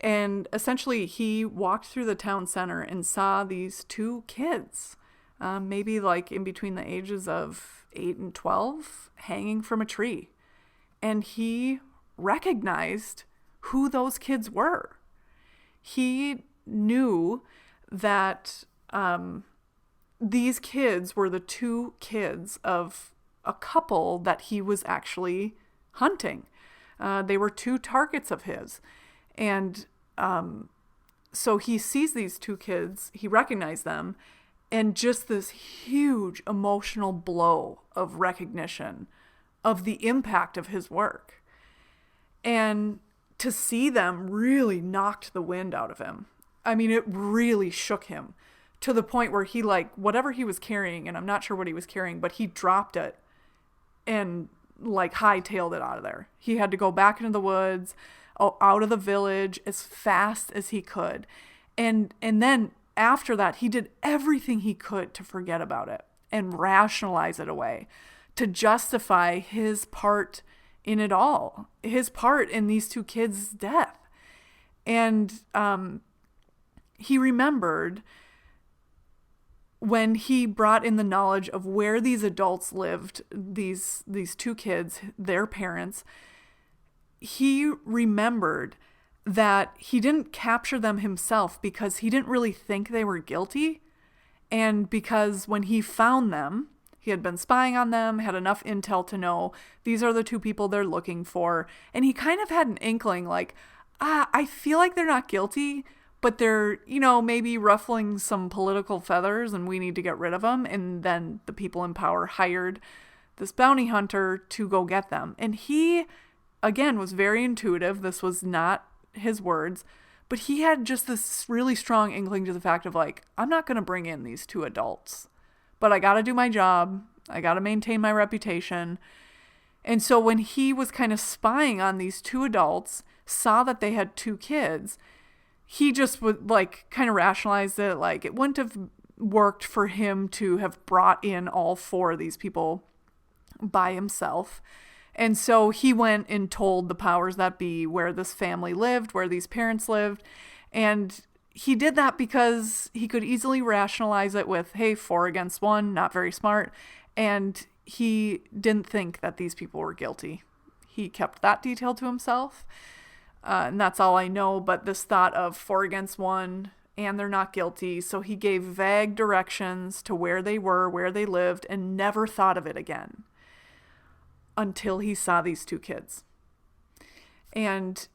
And essentially he walked through the town center and saw these two kids, maybe like in between the ages of 8 and 12, hanging from a tree. And he recognized who those kids were. He knew that these kids were the two kids of a couple that he was actually hunting. They were two targets of his. And so he sees these two kids, he recognized them, and just this huge emotional blow of recognition of the impact of his work. And to see them really knocked the wind out of him. I mean, it really shook him to the point where he, like, whatever he was carrying, and I'm not sure what he was carrying, but he dropped it and like hightailed it out of there. He had to go back into the woods, out of the village as fast as he could. And then after that, he did everything he could to forget about it and rationalize it away, to justify his part in it all, his part in these two kids' death. And he remembered when he brought in the knowledge of where these adults lived, these two kids, their parents, he remembered that he didn't capture them himself because he didn't really think they were guilty. And because when he found them, he had been spying on them, had enough intel to know these are the two people they're looking for. And he kind of had an inkling like, I feel like they're not guilty, but they're, maybe ruffling some political feathers and we need to get rid of them. And then the people in power hired this bounty hunter to go get them. And he, again, was very intuitive. This was not his words, but he had just this really strong inkling to the fact of like, I'm not going to bring in these two adults, but I got to do my job. I got to maintain my reputation. And so when he was kind of spying on these two adults, saw that they had two kids, he just would like kind of rationalize it. Like it wouldn't have worked for him to have brought in all four of these people by himself. And so he went and told the powers that be where this family lived, where these parents lived. And he did that because he could easily rationalize it with, hey, 4 against 1, not very smart. And he didn't think that these people were guilty. He kept that detail to himself. And that's all I know. But this thought of 4 against 1 and they're not guilty. So he gave vague directions to where they were, where they lived, and never thought of it again until he saw these two kids. And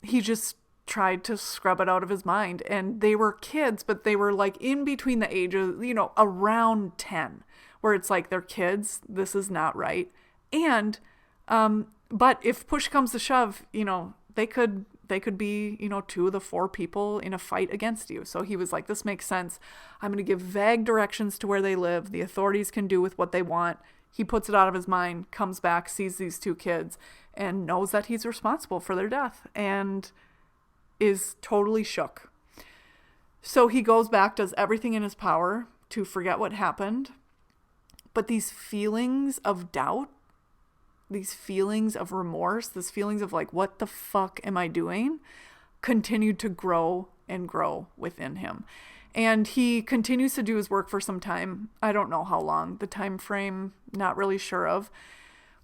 he just tried to scrub it out of his mind. And they were kids, but they were like in between the ages, around 10, where it's like they're kids. This is not right. And, but if push comes to shove, they could be, 2 of the 4 people in a fight against you. So he was like, this makes sense. I'm going to give vague directions to where they live. The authorities can do with what they want. He puts it out of his mind, comes back, sees these two kids, and knows that he's responsible for their death and is totally shook. So he goes back, does everything in his power to forget what happened. But these feelings of doubt, these feelings of remorse, these feelings of like, what the fuck am I doing, continued to grow and grow within him. And he continues to do his work for some time. I don't know how long, the time frame, not really sure of.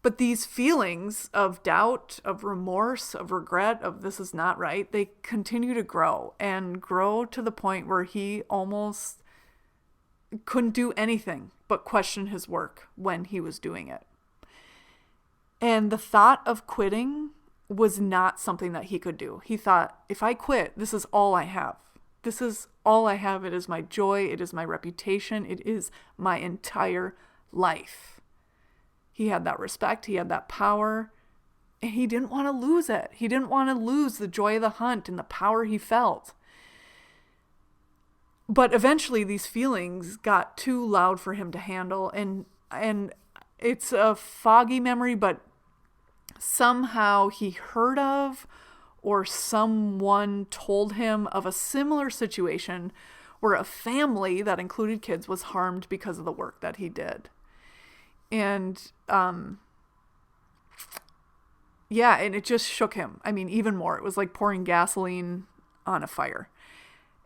But these feelings of doubt, of remorse, of regret, of this is not right, they continue to grow and grow to the point where he almost couldn't do anything but question his work when he was doing it. And the thought of quitting was not something that he could do. He thought, if I quit, this is all I have. This is all I have. It is my joy. It is my reputation. It is my entire life. He had that respect. He had that power. And he didn't want to lose it. He didn't want to lose the joy of the hunt and the power he felt. But eventually these feelings got too loud for him to handle. And it's a foggy memory, but somehow he heard of or someone told him of a similar situation where a family that included kids was harmed because of the work that he did. And, and it just shook him. I mean, even more. It was like pouring gasoline on a fire.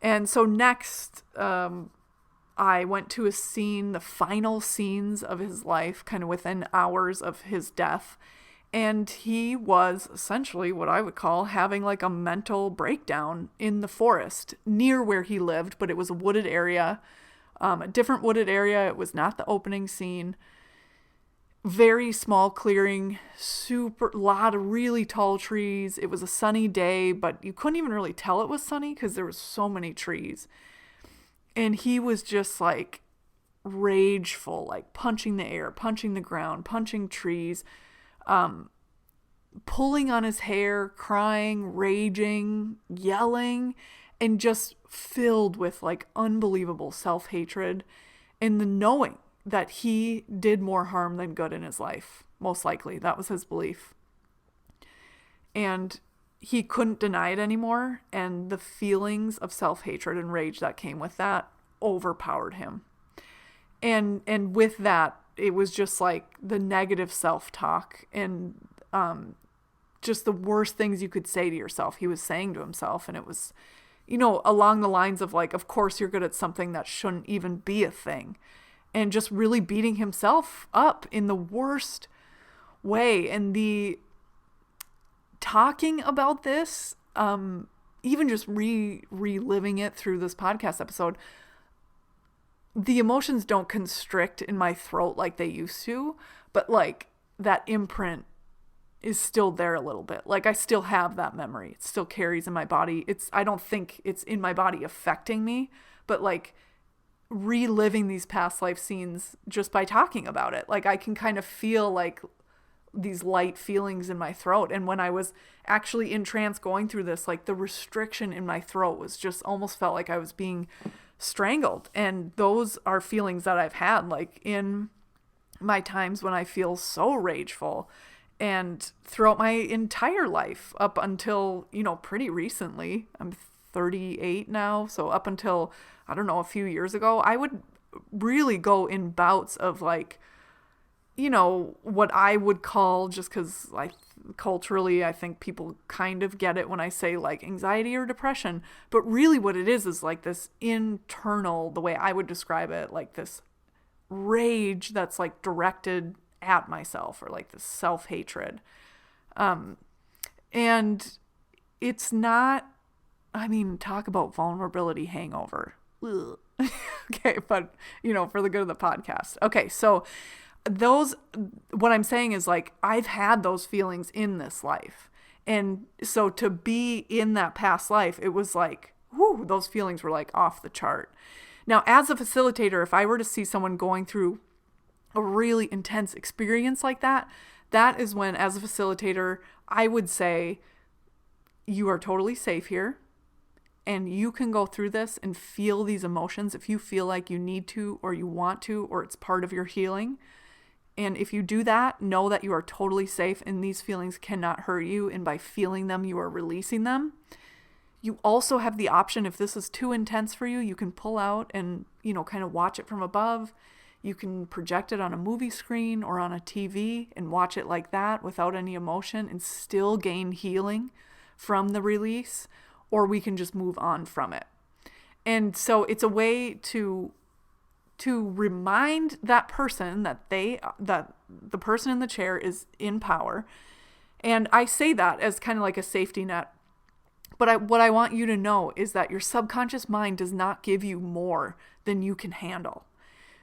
And so next, I went to a scene, the final scenes of his life, kind of within hours of his death. And he was essentially what I would call having like a mental breakdown in the forest near where he lived, but it was a wooded area, a different wooded area. It was not the opening scene. Very small clearing, lot of really tall trees. It was a sunny day, but you couldn't even really tell it was sunny because there was so many trees. And he was just like rageful, like punching the air, punching the ground, punching trees, pulling on his hair, crying, raging, yelling, and just filled with like unbelievable self-hatred and the knowing that he did more harm than good in his life. Most likely. That was his belief. And he couldn't deny it anymore. And the feelings of self-hatred and rage that came with that overpowered him. And with that, it was just like the negative self-talk and just the worst things you could say to yourself. He was saying to himself, and it was, along the lines of like, of course you're good at something that shouldn't even be a thing. And just really beating himself up in the worst way. And the talking about this, even just reliving it through this podcast episode, the emotions don't constrict in my throat like they used to, but like that imprint is still there a little bit. Like I still have that memory. It still carries in my body. I don't think it's in my body affecting me, but like reliving these past life scenes just by talking about it. Like I can kind of feel like these light feelings in my throat. And when I was actually in trance going through this, like the restriction in my throat was just almost felt like I was being strangled. And those are feelings that I've had like in my times when I feel so rageful, and throughout my entire life up until, pretty recently. I'm 38 now. So up until, I don't know, a few years ago, I would really go in bouts of like, what I would call, just because culturally, I think people kind of get it when I say like anxiety or depression, but really what it is like this internal, the way I would describe it, like this rage that's like directed at myself, or like this self-hatred. And it's not, talk about vulnerability hangover. Okay, but for the good of the podcast. Okay, so what I'm saying is like, I've had those feelings in this life. And so to be in that past life, it was like, whoo, those feelings were like off the chart. Now, as a facilitator, if I were to see someone going through a really intense experience like that, that is when, as a facilitator, I would say, you are totally safe here. And you can go through this and feel these emotions if you feel like you need to, or you want to, or it's part of your healing. And if you do that, know that you are totally safe and these feelings cannot hurt you. And by feeling them, you are releasing them. You also have the option, if this is too intense for you, you can pull out and, kind of watch it from above. You can project it on a movie screen or on a TV and watch it like that without any emotion and still gain healing from the release, or we can just move on from it. And so it's a way to remind that person that the person in the chair is in power. And I say that as kind of like a safety net. But what I want you to know is that your subconscious mind does not give you more than you can handle.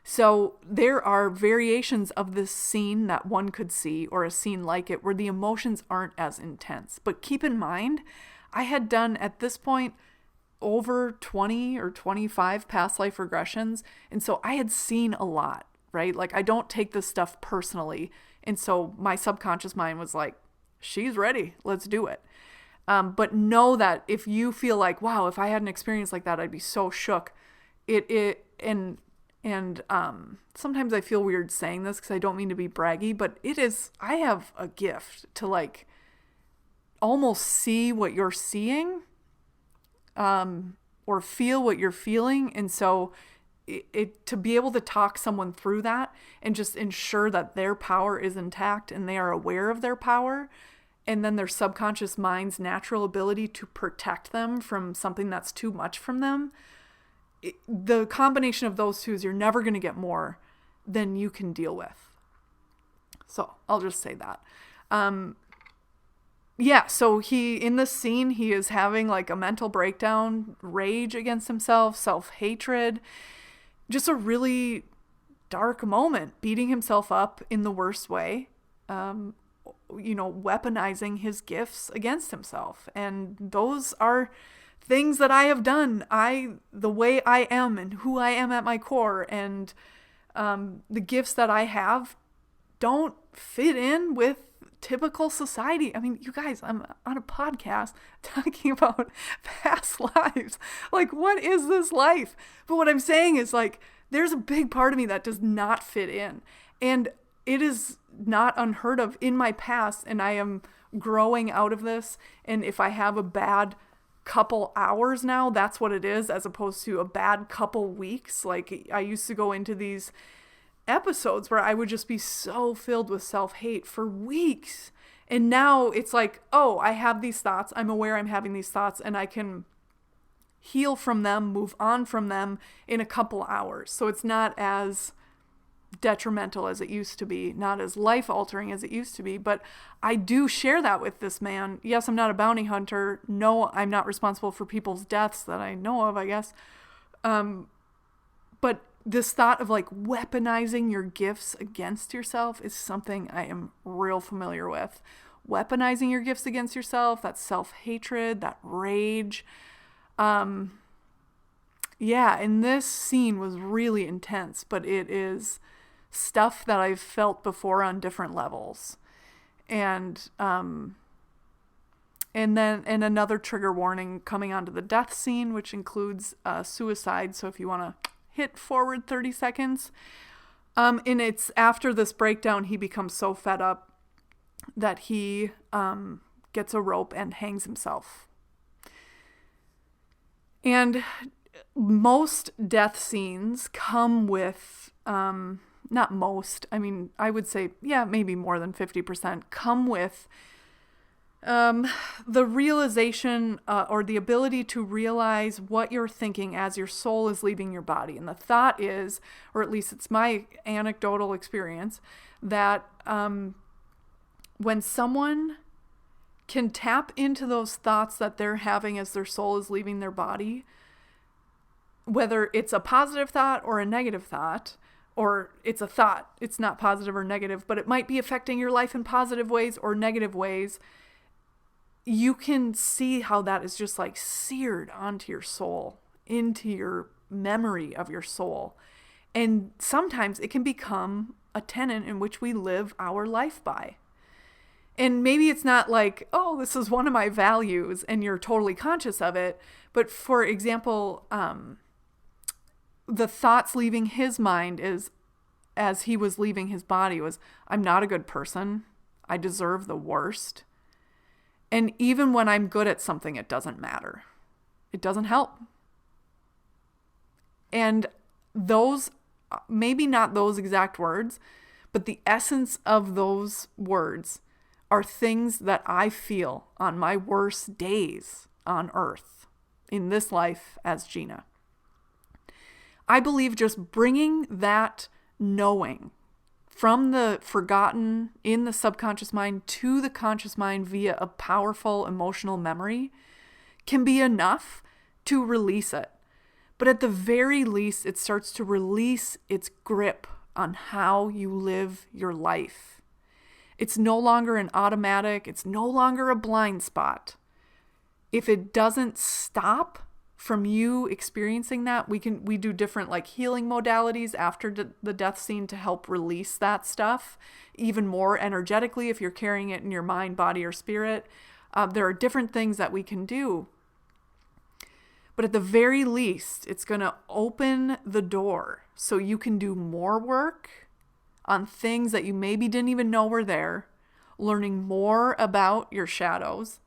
So there are variations of this scene that one could see, or a scene like it, where the emotions aren't as intense. But keep in mind, I had done at this point over 20 or 25 past life regressions. And so I had seen a lot, right? Like I don't take this stuff personally. And so my subconscious mind was like, she's ready. Let's do it. But know that if you feel like, wow, if I had an experience like that, I'd be so shook. And sometimes I feel weird saying this because I don't mean to be braggy, but I have a gift to like almost see what you're seeing, or feel what you're feeling. And so to be able to talk someone through that and just ensure that their power is intact and they are aware of their power, and then their subconscious mind's natural ability to protect them from something that's too much from them. The combination of those two is you're never going to get more than you can deal with. So I'll just say that. So in this scene, he is having like a mental breakdown, rage against himself, self-hatred, just a really dark moment, beating himself up in the worst way, weaponizing his gifts against himself. And those are things that I have done. The way I am and who I am at my core, and the gifts that I have don't fit in with typical society. I mean, you guys, I'm on a podcast talking about past lives. Like, what is this life? But what I'm saying is like, there's a big part of me that does not fit in. And it is not unheard of in my past. And I am growing out of this. And if I have a bad couple hours now, that's what it is, as opposed to a bad couple weeks. Like I used to go into these episodes where I would just be so filled with self-hate for weeks. And now it's like, oh, I have these thoughts. I'm aware I'm having these thoughts, and I can heal from them, move on from them in a couple hours. So it's not as detrimental as it used to be, not as life-altering as it used to be. But I do share that with this man. Yes, I'm not a bounty hunter. No, I'm not responsible for people's deaths that I know of, I guess. But this thought of like weaponizing your gifts against yourself is something I am real familiar with. Weaponizing your gifts against yourself, that self-hatred, that rage. And this scene was really intense, but it is stuff that I've felt before on different levels. And then another trigger warning coming onto the death scene, which includes suicide. So if you want to hit forward 30 seconds. And it's after this breakdown, he becomes so fed up that he gets a rope and hangs himself. And most death scenes come with, not most, I mean, I would say, maybe more than 50% come with the realization or the ability to realize what you're thinking as your soul is leaving your body. And the thought is, or at least it's my anecdotal experience, that when someone can tap into those thoughts that they're having as their soul is leaving their body, whether it's a positive thought or a negative thought, or it's a thought, it's not positive or negative, but it might be affecting your life in positive ways or negative ways, you can see how that is just like seared onto your soul, into your memory of your soul. And sometimes it can become a tenet in which we live our life by. And maybe it's not like, oh, this is one of my values and you're totally conscious of it. But for example, the thoughts leaving his mind is, as he was leaving his body, was, I'm not a good person. I deserve the worst. And even when I'm good at something, it doesn't matter. It doesn't help. And those, maybe not those exact words, but the essence of those words are things that I feel on my worst days on earth, in this life as Jina. I believe just bringing that knowing from the forgotten in the subconscious mind to the conscious mind via a powerful emotional memory can be enough to release it. But at the very least, it starts to release its grip on how you live your life. It's no longer an automatic. It's no longer a blind spot. If it doesn't stop from you experiencing that, we do different like healing modalities after the death scene to help release that stuff even more energetically if you're carrying it in your mind, body, or spirit. There are different things that we can do. But at the very least, it's going to open the door so you can do more work on things that you maybe didn't even know were there, learning more about your shadows,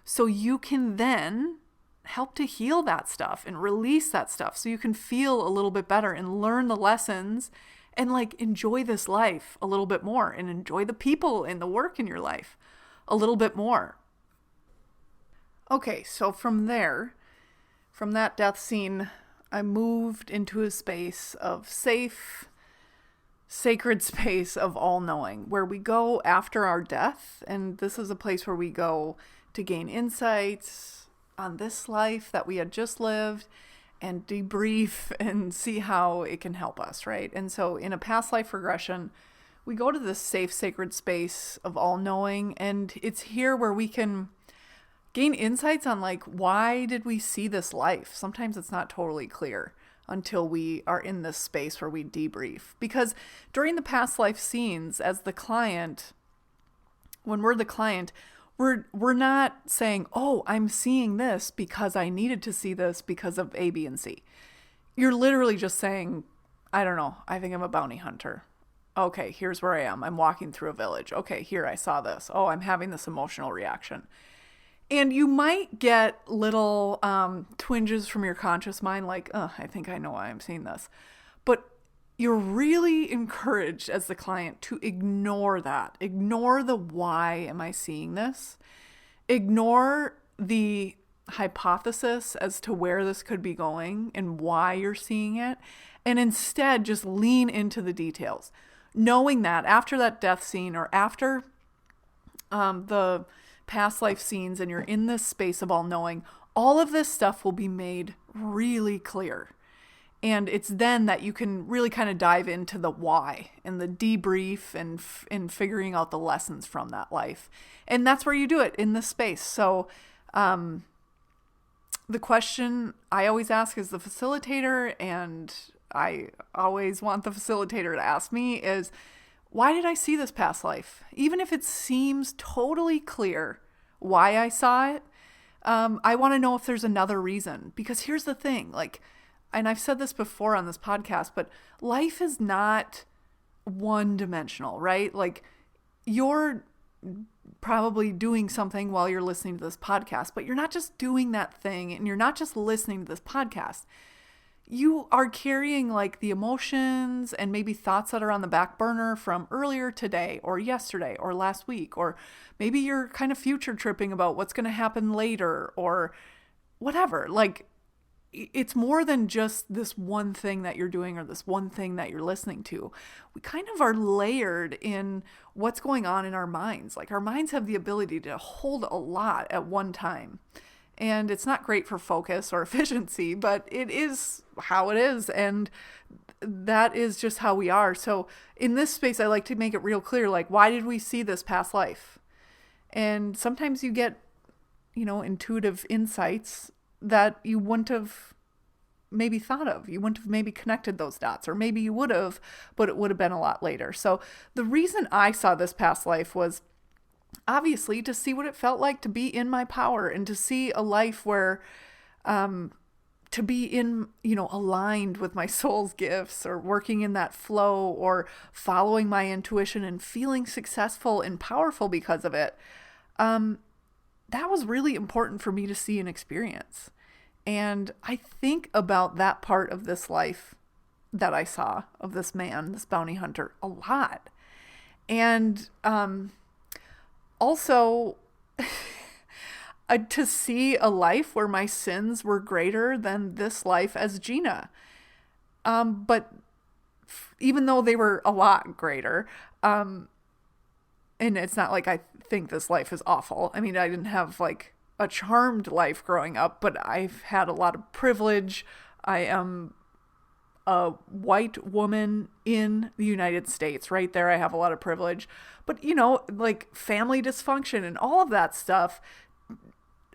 so you can then help to heal that stuff and release that stuff so you can feel a little bit better and learn the lessons and like enjoy this life a little bit more and enjoy the people and the work in your life a little bit more. Okay, so from there, from that death scene, I moved into a space of safe, sacred space of all-knowing, where we go after our death. And this is a place where we go to gain insights on this life that we had just lived and debrief and see how it can help us, right? And so in a past life regression, we go to this safe, sacred space of all-knowing, and it's here where we can gain insights on like, why did we see this life? Sometimes it's not totally clear until we are in this space where we debrief. Because during the past life scenes, as the client, when we're the client, we're not saying, oh, I'm seeing this because I needed to see this because of A, B, and C. You're literally just saying, I don't know, I think I'm a bounty hunter. Okay, here's where I am. I'm walking through a village. Okay, here I saw this. Oh, I'm having this emotional reaction. And you might get little twinges from your conscious mind like, I think I know why I'm seeing this. But you're really encouraged as the client to ignore that. Ignore the why am I seeing this? Ignore the hypothesis as to where this could be going and why you're seeing it. And instead just lean into the details. Knowing that after that death scene or after the past life scenes and you're in this space of all knowing, all of this stuff will be made really clear. And it's then that you can really kind of dive into the why and the debrief and figuring out the lessons from that life. And that's where you do it, in this space. So the question I always ask as the facilitator, and I always want the facilitator to ask me, is why did I see this past life? Even if it seems totally clear why I saw it, I want to know if there's another reason. Because here's the thing, like, and I've said this before on this podcast, but life is not one-dimensional, right? Like, you're probably doing something while you're listening to this podcast, but you're not just doing that thing and you're not just listening to this podcast. You are carrying like the emotions and maybe thoughts that are on the back burner from earlier today or yesterday or last week, or maybe you're kind of future tripping about what's going to happen later or whatever. Like, it's more than just this one thing that you're doing or this one thing that you're listening to. We kind of are layered in what's going on in our minds. Like, our minds have the ability to hold a lot at one time. And it's not great for focus or efficiency, but it is how it is. And that is just how we are. So in this space, I like to make it real clear, like, why did we see this past life? And sometimes you get, intuitive insights that you wouldn't have maybe thought of. You wouldn't have maybe connected those dots, or maybe you would have, but it would have been a lot later. So the reason I saw this past life was obviously to see what it felt like to be in my power and to see a life where, to be in, aligned with my soul's gifts, or working in that flow, or following my intuition and feeling successful and powerful because of it. That was really important for me to see and experience. And I think about that part of this life that I saw of this man, this bounty hunter, a lot. And also to see a life where my sins were greater than this life as Jina. But even though they were a lot greater, and it's not like I think this life is awful. I mean, I didn't have like a charmed life growing up, but I've had a lot of privilege. I am a white woman in the United States. Right there, I have a lot of privilege. But, like family dysfunction and all of that stuff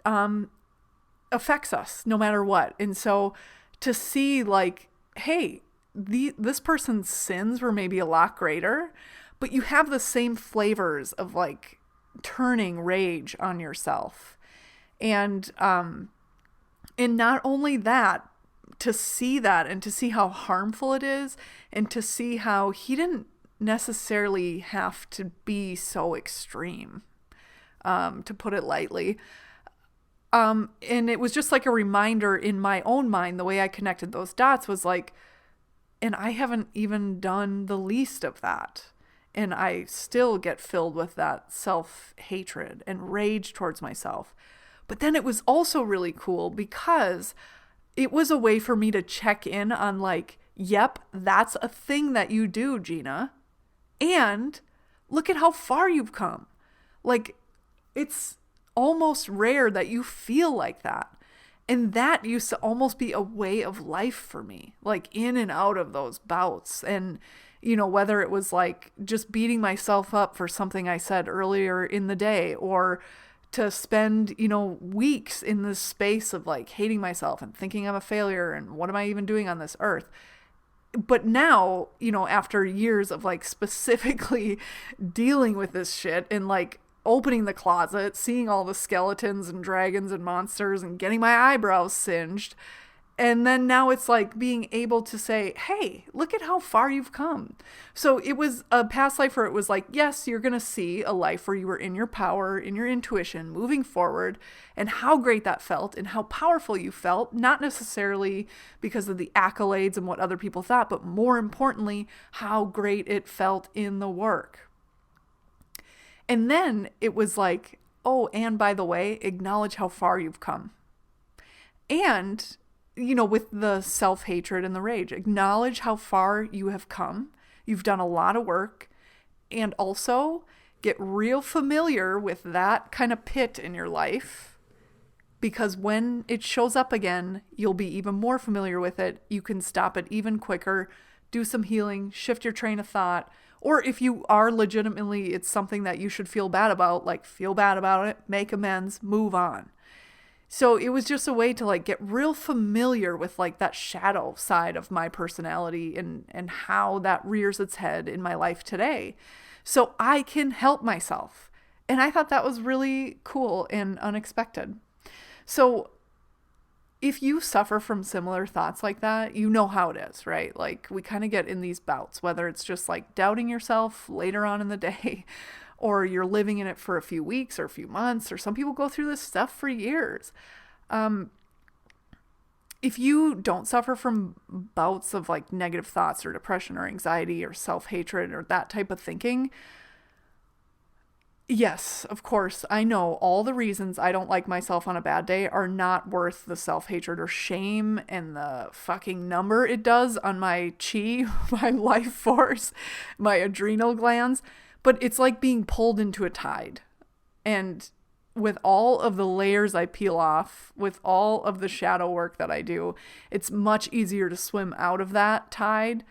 affects us no matter what. And so to see like, hey, this person's sins were maybe a lot greater, but you have the same flavors of like turning rage on yourself. And not only that, to see that and to see how harmful it is, and to see how he didn't necessarily have to be so extreme, to put it lightly. And it was just like a reminder in my own mind, the way I connected those dots was like, and I haven't even done the least of that. And I still get filled with that self-hatred and rage towards myself. But then it was also really cool because it was a way for me to check in on like, yep, that's a thing that you do, Jina. And look at how far you've come. Like, it's almost rare that you feel like that. And that used to almost be a way of life for me, like in and out of those bouts. And, whether it was like just beating myself up for something I said earlier in the day, or to spend, weeks in this space of like hating myself and thinking I'm a failure and what am I even doing on this earth? But now, after years of like specifically dealing with this shit and like opening the closet, seeing all the skeletons and dragons and monsters and getting my eyebrows singed, And then now it's like being able to say, hey, look at how far you've come. So it was a past life where it was like, yes, you're going to see a life where you were in your power, in your intuition, moving forward, and how great that felt and how powerful you felt, not necessarily because of the accolades and what other people thought, but more importantly, how great it felt in the work. And then it was like, oh, and by the way, acknowledge how far you've come. And with the self-hatred and the rage, acknowledge how far you have come. You've done a lot of work, and also get real familiar with that kind of pit in your life, because when it shows up again, you'll be even more familiar with it. You can stop it even quicker, do some healing, shift your train of thought, or if you are legitimately, it's something that you should feel bad about, like feel bad about it, make amends, move on. So it was just a way to like get real familiar with like that shadow side of my personality and how that rears its head in my life today. So I can help myself. And I thought that was really cool and unexpected. So if you suffer from similar thoughts like that, you know how it is, right? Like we kind of get in these bouts, whether it's just like doubting yourself later on in the day, or you're living in it for a few weeks or a few months, or some people go through this stuff for years. If you don't suffer from bouts of like negative thoughts or depression or anxiety or self-hatred or that type of thinking, yes, of course, I know all the reasons I don't like myself on a bad day are not worth the self-hatred or shame and the fucking number it does on my chi, my life force, my adrenal glands. But it's like being pulled into a tide. And with all of the layers I peel off, with all of the shadow work that I do, it's much easier to swim out of that tide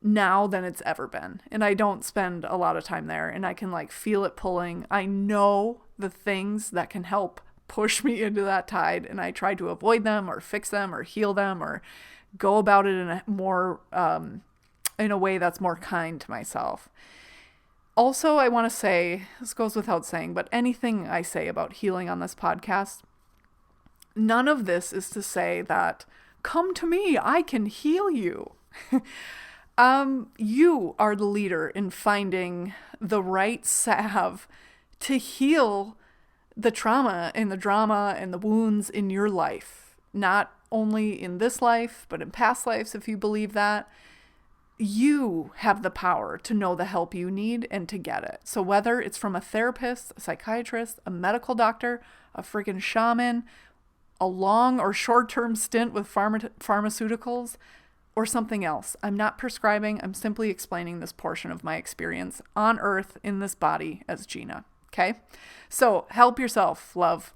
now than it's ever been. And I don't spend a lot of time there, and I can like feel it pulling. I know the things that can help push me into that tide, and I try to avoid them or fix them or heal them or go about it in a more, in a way that's more kind to myself. Also, I want to say, this goes without saying, but anything I say about healing on this podcast, none of this is to say that, come to me, I can heal you. You are the leader in finding the right salve to heal the trauma and the drama and the wounds in your life. Not only in this life, but in past lives, if you believe that. You have the power to know the help you need and to get it. So whether it's from a therapist, a psychiatrist, a medical doctor, a freaking shaman, a long or short-term stint with pharmaceuticals, or something else, I'm not prescribing. I'm simply explaining this portion of my experience on Earth in this body as Jina. Okay? So help yourself, love.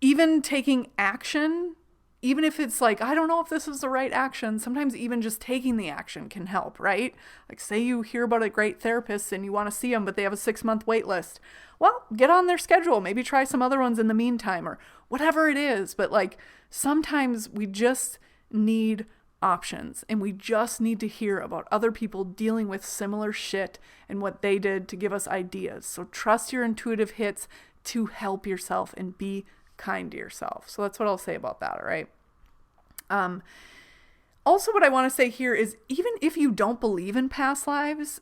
Even taking action, even if it's like, I don't know if this is the right action, sometimes even just taking the action can help, right? Like say you hear about a great therapist and you want to see them, but they have a 6-month wait list. Well, get on their schedule. Maybe try some other ones in the meantime or whatever it is. But like sometimes we just need options and we just need to hear about other people dealing with similar shit and what they did to give us ideas. So trust your intuitive hits to help yourself and be kind to yourself. So that's what I'll say about that, all right? Also, what I want to say here is even if you don't believe in past lives,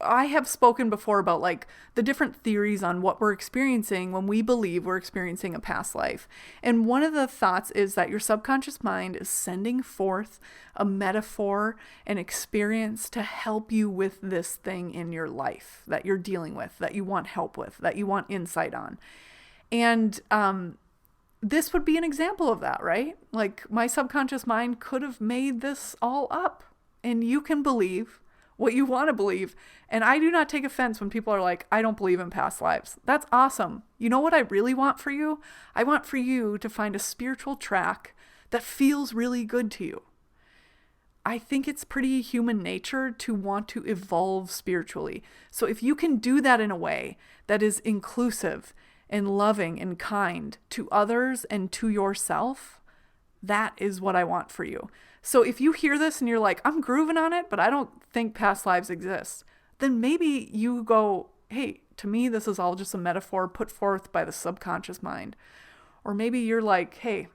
I have spoken before about like the different theories on what we're experiencing when we believe we're experiencing a past life. And one of the thoughts is that your subconscious mind is sending forth a metaphor, an experience to help you with this thing in your life that you're dealing with, that you want help with, that you want insight on. And this would be an example of that, right? Like my subconscious mind could have made this all up, and you can believe what you want to believe. And I do not take offense when people are like, I don't believe in past lives. That's awesome. You know what I really want for you? I want for you to find a spiritual track that feels really good to you. I think it's pretty human nature to want to evolve spiritually. So if you can do that in a way that is inclusive and loving and kind to others and to yourself, that is what I want for you. So if you hear this and you're like, I'm grooving on it, but I don't think past lives exist, then maybe you go, hey, to me, this is all just a metaphor put forth by the subconscious mind. Or maybe you're like, hey,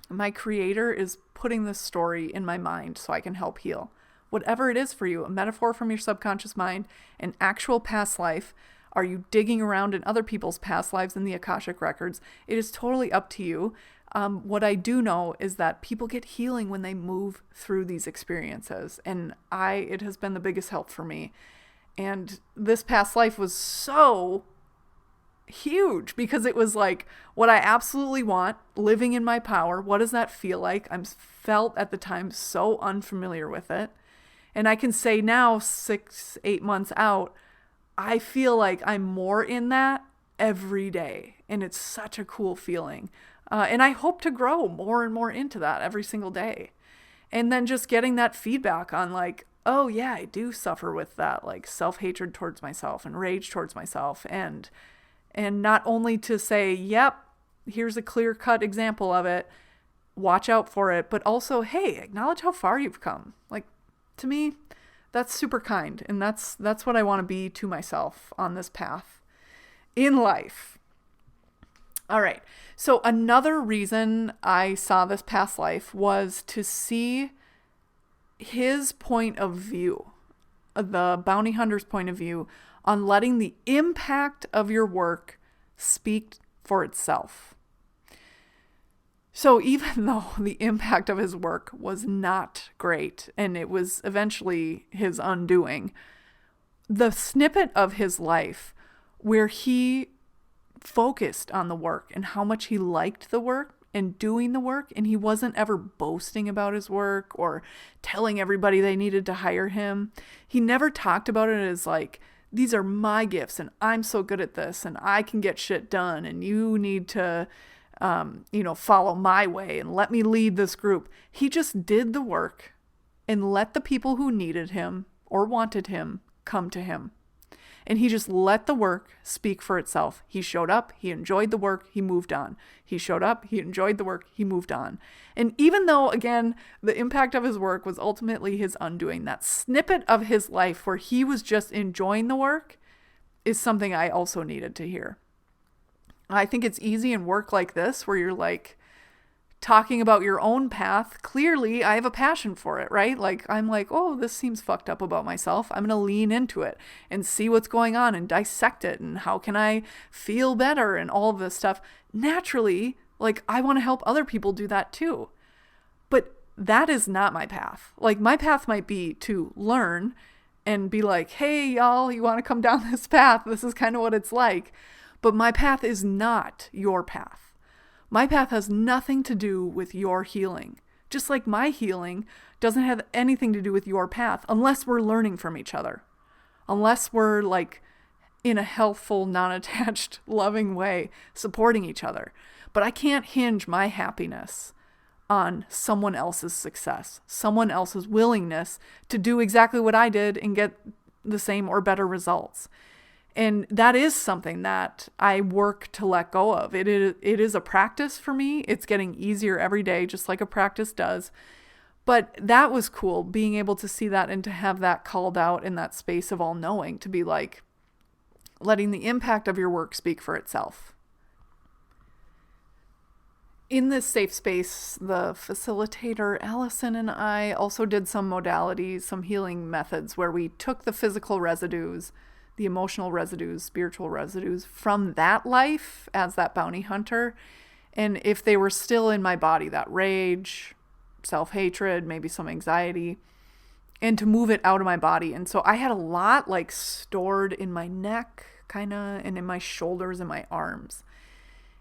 My creator is putting this story in my mind so I can help heal. Whatever it is for you, a metaphor from your subconscious mind, an actual past life, are you digging around in other people's past lives in the Akashic records? It is totally up to you. What I do know is that people get healing when they move through these experiences. And it has been the biggest help for me. And this past life was so huge because it was like what I absolutely want, living in my power. What does that feel like? I'm felt at the time so unfamiliar with it. And I can say now, 6-8 months out, I feel like I'm more in that every day. And it's such a cool feeling. And I hope to grow more and more into that every single day. And then just getting that feedback on like, oh yeah, I do suffer with that, like self-hatred towards myself and rage towards myself. And not only to say, yep, here's a clear-cut example of it, watch out for it, but also, hey, acknowledge how far you've come. Like, to me, that's super kind. And that's what I want to be to myself on this path in life. All right. So another reason I saw this past life was to see his point of view, the bounty hunter's point of view, on letting the impact of your work speak for itself. So even though the impact of his work was not great, and it was eventually his undoing, the snippet of his life where he focused on the work and how much he liked the work and doing the work, and he wasn't ever boasting about his work or telling everybody they needed to hire him. He never talked about it as like, these are my gifts and I'm so good at this and I can get shit done and you need to, follow my way and let me lead this group. He just did the work and let the people who needed him or wanted him come to him. And he just let the work speak for itself. He showed up, he enjoyed the work, he moved on. He showed up, he enjoyed the work, he moved on. And even though, again, the impact of his work was ultimately his undoing, that snippet of his life where he was just enjoying the work is something I also needed to hear. I think it's easy in work like this where you're like, talking about your own path, clearly I have a passion for it, right? Like, I'm like, oh, this seems fucked up about myself. I'm going to lean into it and see what's going on and dissect it and how can I feel better and all of this stuff. Naturally, like, I want to help other people do that too. But that is not my path. Like, my path might be to learn and be like, hey, y'all, you want to come down this path? This is kind of what it's like. But my path is not your path. My path has nothing to do with your healing. Just like my healing doesn't have anything to do with your path unless we're learning from each other. Unless we're like in a healthful, non-attached, loving way supporting each other. But I can't hinge my happiness on someone else's success, someone else's willingness to do exactly what I did and get the same or better results. And that is something that I work to let go of. It is a practice for me. It's getting easier every day, just like a practice does. But that was cool, being able to see that and to have that called out in that space of all knowing, to be like, letting the impact of your work speak for itself. In this safe space, the facilitator, Allison, and I also did some modalities, some healing methods where we took the physical residues, the emotional residues, spiritual residues from that life as that bounty hunter. And if they were still in my body, that rage, self-hatred, maybe some anxiety, and to move it out of my body. And so I had a lot like stored in my neck kind of, and in my shoulders and my arms.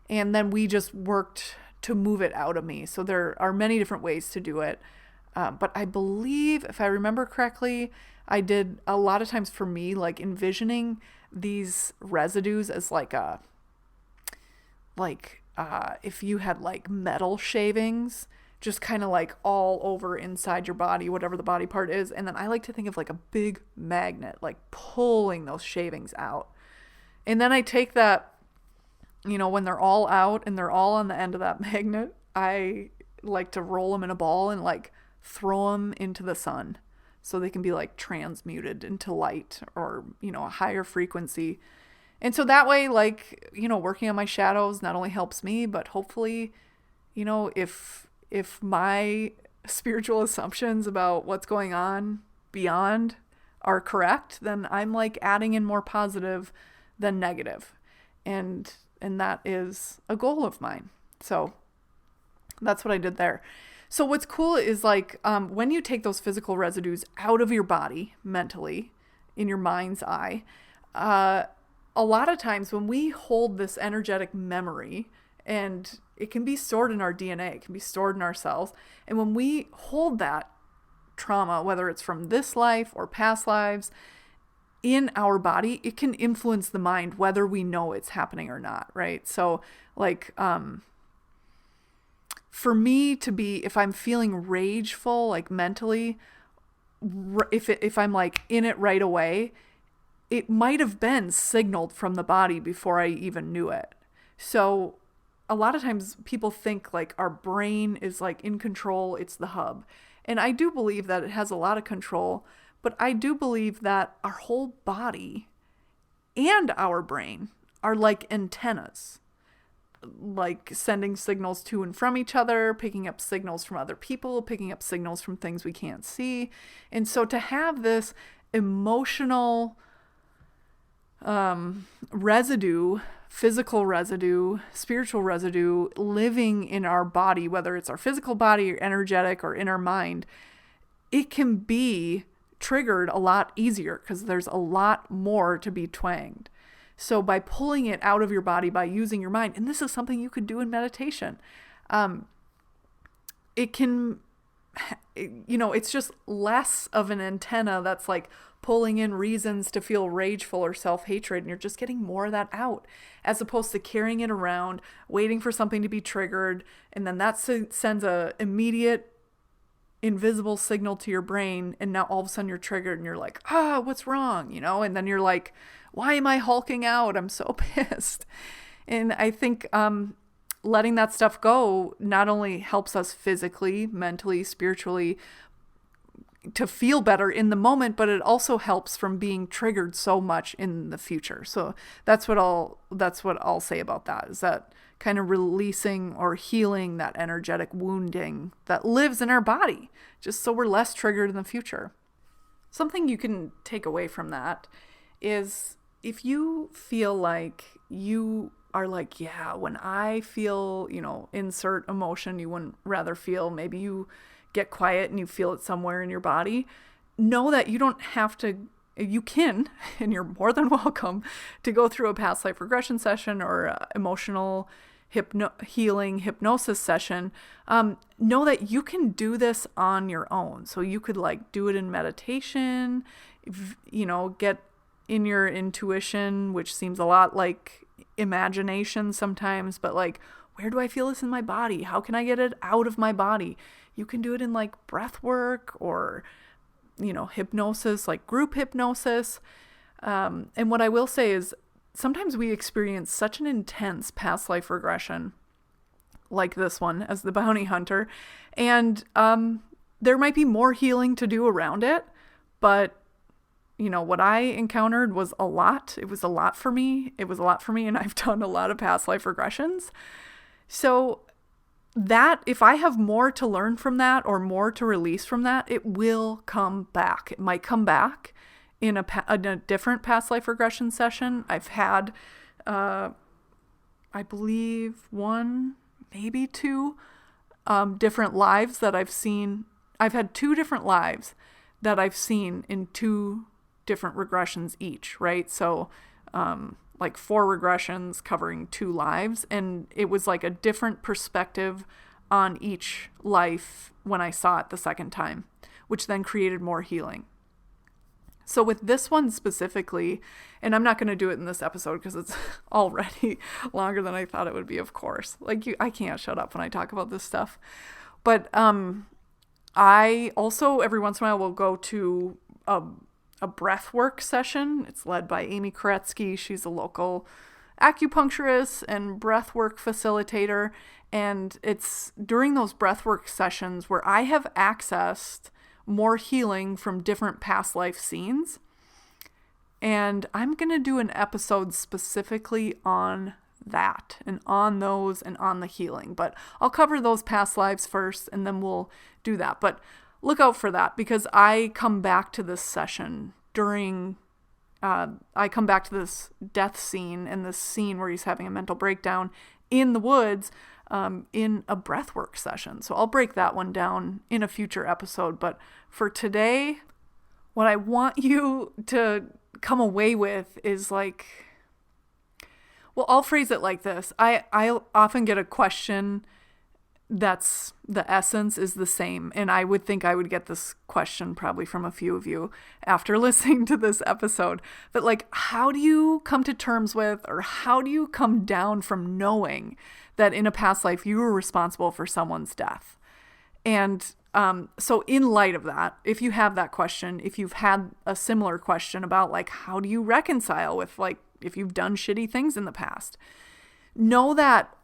And then we just worked to move it out of me. So there are many different ways to do it. But I believe, if I remember correctly, I did a lot of times for me, like envisioning these residues as if you had like metal shavings, just kind of like all over inside your body, whatever the body part is. And then I like to think of like a big magnet, like pulling those shavings out. And then I take that, when they're all out and they're all on the end of that magnet, I like to roll them in a ball and like throw them into the sun so they can be like transmuted into light or, a higher frequency. And so that way, like, working on my shadows not only helps me, but hopefully, if if my spiritual assumptions about what's going on beyond are correct, then I'm like adding in more positive than negative. And that is a goal of mine. So that's what I did there. So what's cool is like when you take those physical residues out of your body mentally, in your mind's eye, a lot of times when we hold this energetic memory, and it can be stored in our DNA, it can be stored in our cells, and when we hold that trauma, whether it's from this life or past lives, in our body, it can influence the mind whether we know it's happening or not, right? So like for me to be, if I'm feeling rageful, like mentally, if I'm like in it right away, it might have been signaled from the body before I even knew it. So a lot of times people think like our brain is like in control, it's the hub. And I do believe that it has a lot of control, but I do believe that our whole body and our brain are like antennas, like sending signals to and from each other, picking up signals from other people, picking up signals from things we can't see. And so to have this emotional residue, physical residue, spiritual residue living in our body, whether it's our physical body or energetic or in our mind, it can be triggered a lot easier because there's a lot more to be twanged. So by pulling it out of your body, by using your mind, and this is something you could do in meditation, it can, it's just less of an antenna that's like pulling in reasons to feel rageful or self-hatred, and you're just getting more of that out, as opposed to carrying it around, waiting for something to be triggered, and then that sends a immediate invisible signal to your brain, and now all of a sudden you're triggered and you're like, what's wrong? And then you're like, why am I hulking out? I'm so pissed. And I think letting that stuff go not only helps us physically, mentally, spiritually to feel better in the moment, but it also helps from being triggered so much in the future. So that's what I'll say about that, is that kind of releasing or healing that energetic wounding that lives in our body, just so we're less triggered in the future. Something you can take away from that is if you feel like you are like, yeah, when I feel, insert emotion you wouldn't rather feel, maybe you get quiet and you feel it somewhere in your body, know that you don't have to, you can, and you're more than welcome to go through a past life regression session or emotional healing hypnosis session. Know that you can do this on your own. So you could like do it in meditation, get in your intuition, which seems a lot like imagination sometimes, but like, where do I feel this in my body? How can I get it out of my body? You can do it in like breath work or, hypnosis, like group hypnosis. And what I will say is sometimes we experience such an intense past life regression like this one as the bounty hunter. And there might be more healing to do around it, but what I encountered was a lot. It was a lot for me. And I've done a lot of past life regressions. So that if I have more to learn from that or more to release from that, it will come back. It might come back in a different past life regression session. I've had, I believe 1, maybe 2 different lives that I've seen. I've had 2 different lives that I've seen in 2 different regressions each, right? So like 4 regressions covering 2 lives, and it was like a different perspective on each life when I saw it the second time, which then created more healing. So with this one specifically, and I'm not going to do it in this episode because it's already longer than I thought it would be, of course. I can't shut up when I talk about this stuff. But I also every once in a while will go to a breathwork session. It's led by Amy Koretsky. She's a local acupuncturist and breathwork facilitator. And it's during those breathwork sessions where I have accessed more healing from different past life scenes. And I'm going to do an episode specifically on that and on those and on the healing. But I'll cover those past lives first and then we'll do that. But look out for that because I come back to this session during, I come back to this death scene and this scene where he's having a mental breakdown in the woods in a breathwork session. So I'll break that one down in a future episode. But for today, what I want you to come away with is like, well, I'll phrase it like this. I often get a question that's the essence is the same. And I would think I would get this question probably from a few of you after listening to this episode. But like, how do you come to terms with, or how do you come down from knowing that in a past life you were responsible for someone's death? And so in light of that, if you have that question, if you've had a similar question about like, how do you reconcile with like, if you've done shitty things in the past, know that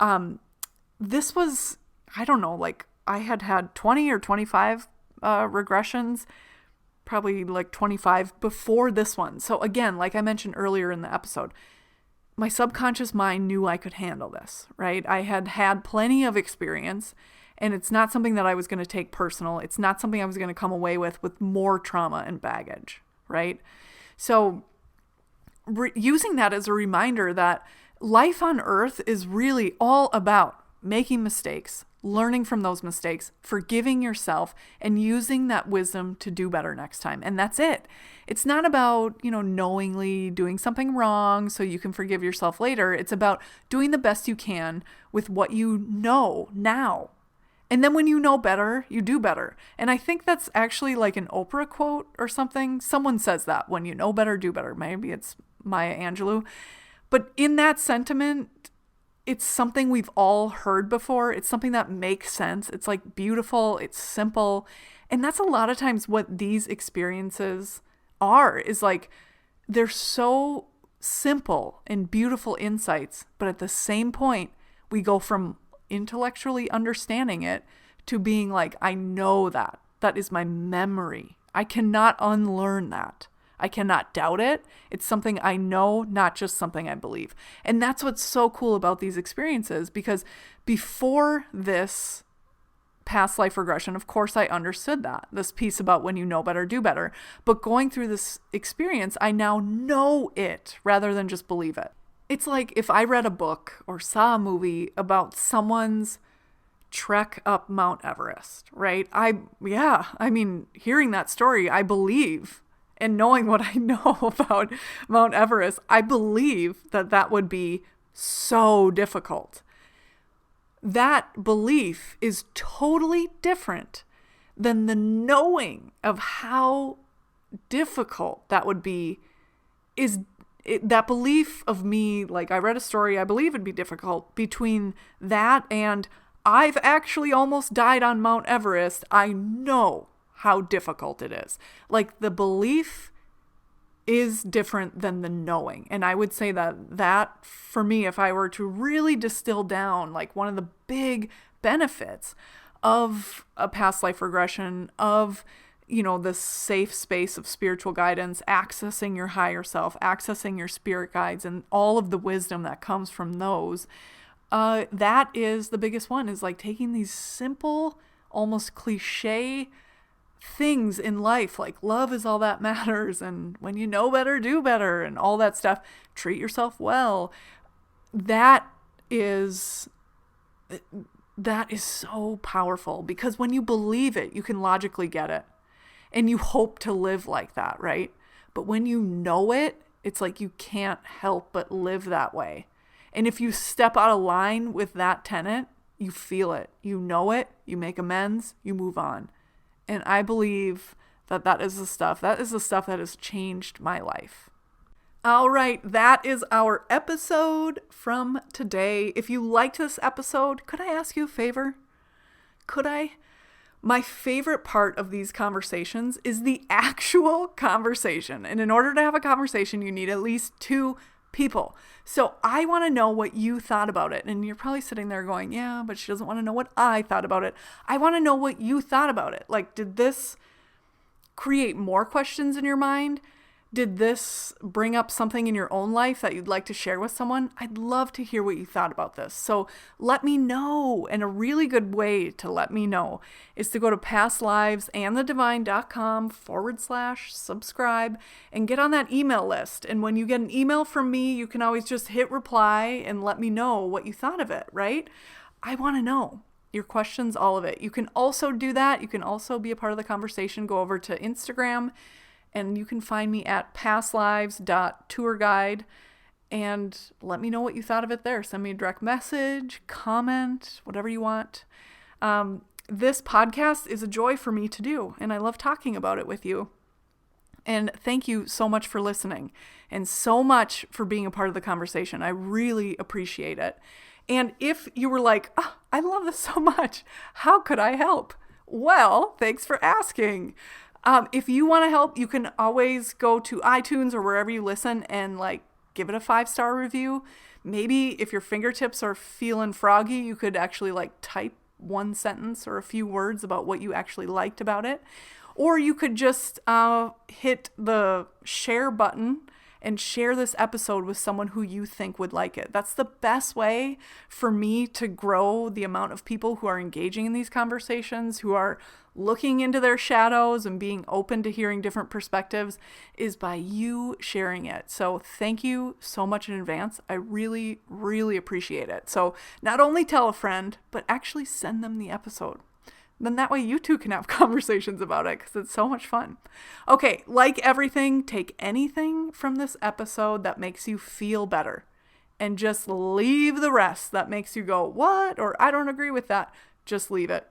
this was, I don't know, like I had 20 or 25 regressions, probably like 25 before this one. So again, like I mentioned earlier in the episode, my subconscious mind knew I could handle this, right? I had had plenty of experience and it's not something that I was going to take personal. It's not something I was going to come away with more trauma and baggage, right? So using that as a reminder that life on earth is really all about making mistakes, learning from those mistakes, forgiving yourself, and using that wisdom to do better next time. And that's it. It's not about, knowingly doing something wrong so you can forgive yourself later. It's about doing the best you can with what you know now. And then when you know better, you do better. And I think that's actually like an Oprah quote or something. Someone says that, when you know better, do better. Maybe it's Maya Angelou. But in that sentiment, it's something we've all heard before. It's something that makes sense. It's like beautiful. It's simple. And that's a lot of times what these experiences are, is like they're so simple and beautiful insights. But at the same point, we go from intellectually understanding it to being like, I know that. That is my memory. I cannot unlearn that. I cannot doubt it. It's something I know, not just something I believe. And that's what's so cool about these experiences, because before this past life regression, of course, I understood that, this piece about when you know better, do better. But going through this experience, I now know it rather than just believe it. It's like if I read a book or saw a movie about someone's trek up Mount Everest, right? Hearing that story, I believe. And knowing what I know about Mount Everest, I believe that would be so difficult. That belief is totally different than the knowing of how difficult that would be. That belief of me, like I read a story, I believe it'd be difficult, between that and I've actually almost died on Mount Everest. I know how difficult it is. Like the belief is different than the knowing. And I would say that for me, if I were to really distill down, like one of the big benefits of a past life regression, of, this safe space of spiritual guidance, accessing your higher self, accessing your spirit guides, and all of the wisdom that comes from those, that is the biggest one, is like taking these simple, almost cliche things in life, like love is all that matters, and when you know better, do better, and all that stuff, treat yourself well. That is so powerful, because when you believe it, you can logically get it, and you hope to live like that, right? But when you know it, it's like you can't help but live that way. And if you step out of line with that tenet, you feel it, you know it, you make amends, you move on. And I believe that is the stuff that has changed my life. All right, that is our episode from today. If you liked this episode, could I ask you a favor? Could I? My favorite part of these conversations is the actual conversation. And in order to have a conversation, you need at least 2 people. So I want to know what you thought about it. And you're probably sitting there going, yeah, but she doesn't want to know what I thought about it. I want to know what you thought about it. Like, did this create more questions in your mind? Did this bring up something in your own life that you'd like to share with someone? I'd love to hear what you thought about this. So let me know. And a really good way to let me know is to go to pastlivesandthedivine.com/subscribe and get on that email list. And when you get an email from me, you can always just hit reply and let me know what you thought of it, right? I want to know your questions, all of it. You can also do that. You can also be a part of the conversation. Go over to Instagram, and you can find me at pastlives.tourguide and let me know what you thought of it there. Send me a direct message, comment, whatever you want. This podcast is a joy for me to do, and I love talking about it with you. And thank you so much for listening and so much for being a part of the conversation. I really appreciate it. And if you were like, oh, I love this so much, how could I help? Well, thanks for asking. If you want to help, you can always go to iTunes or wherever you listen and give it a 5-star review. Maybe if your fingertips are feeling froggy, you could actually type one sentence or a few words about what you actually liked about it. Or you could just hit the share button and share this episode with someone who you think would like it. That's the best way for me to grow the amount of people who are engaging in these conversations, who are looking into their shadows and being open to hearing different perspectives, is by you sharing it. So thank you so much in advance. I really, really appreciate it. So not only tell a friend, but actually send them the episode. Then that way you too can have conversations about it because it's so much fun. Okay, like everything, take anything from this episode that makes you feel better and just leave the rest that makes you go, what? Or I don't agree with that. Just leave it.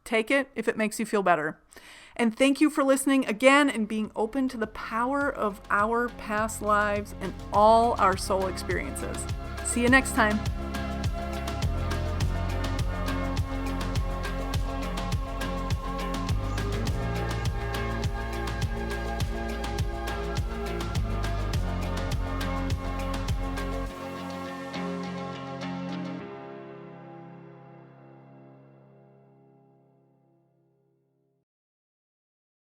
Take it if it makes you feel better. And thank you for listening again and being open to the power of our past lives and all our soul experiences. See you next time.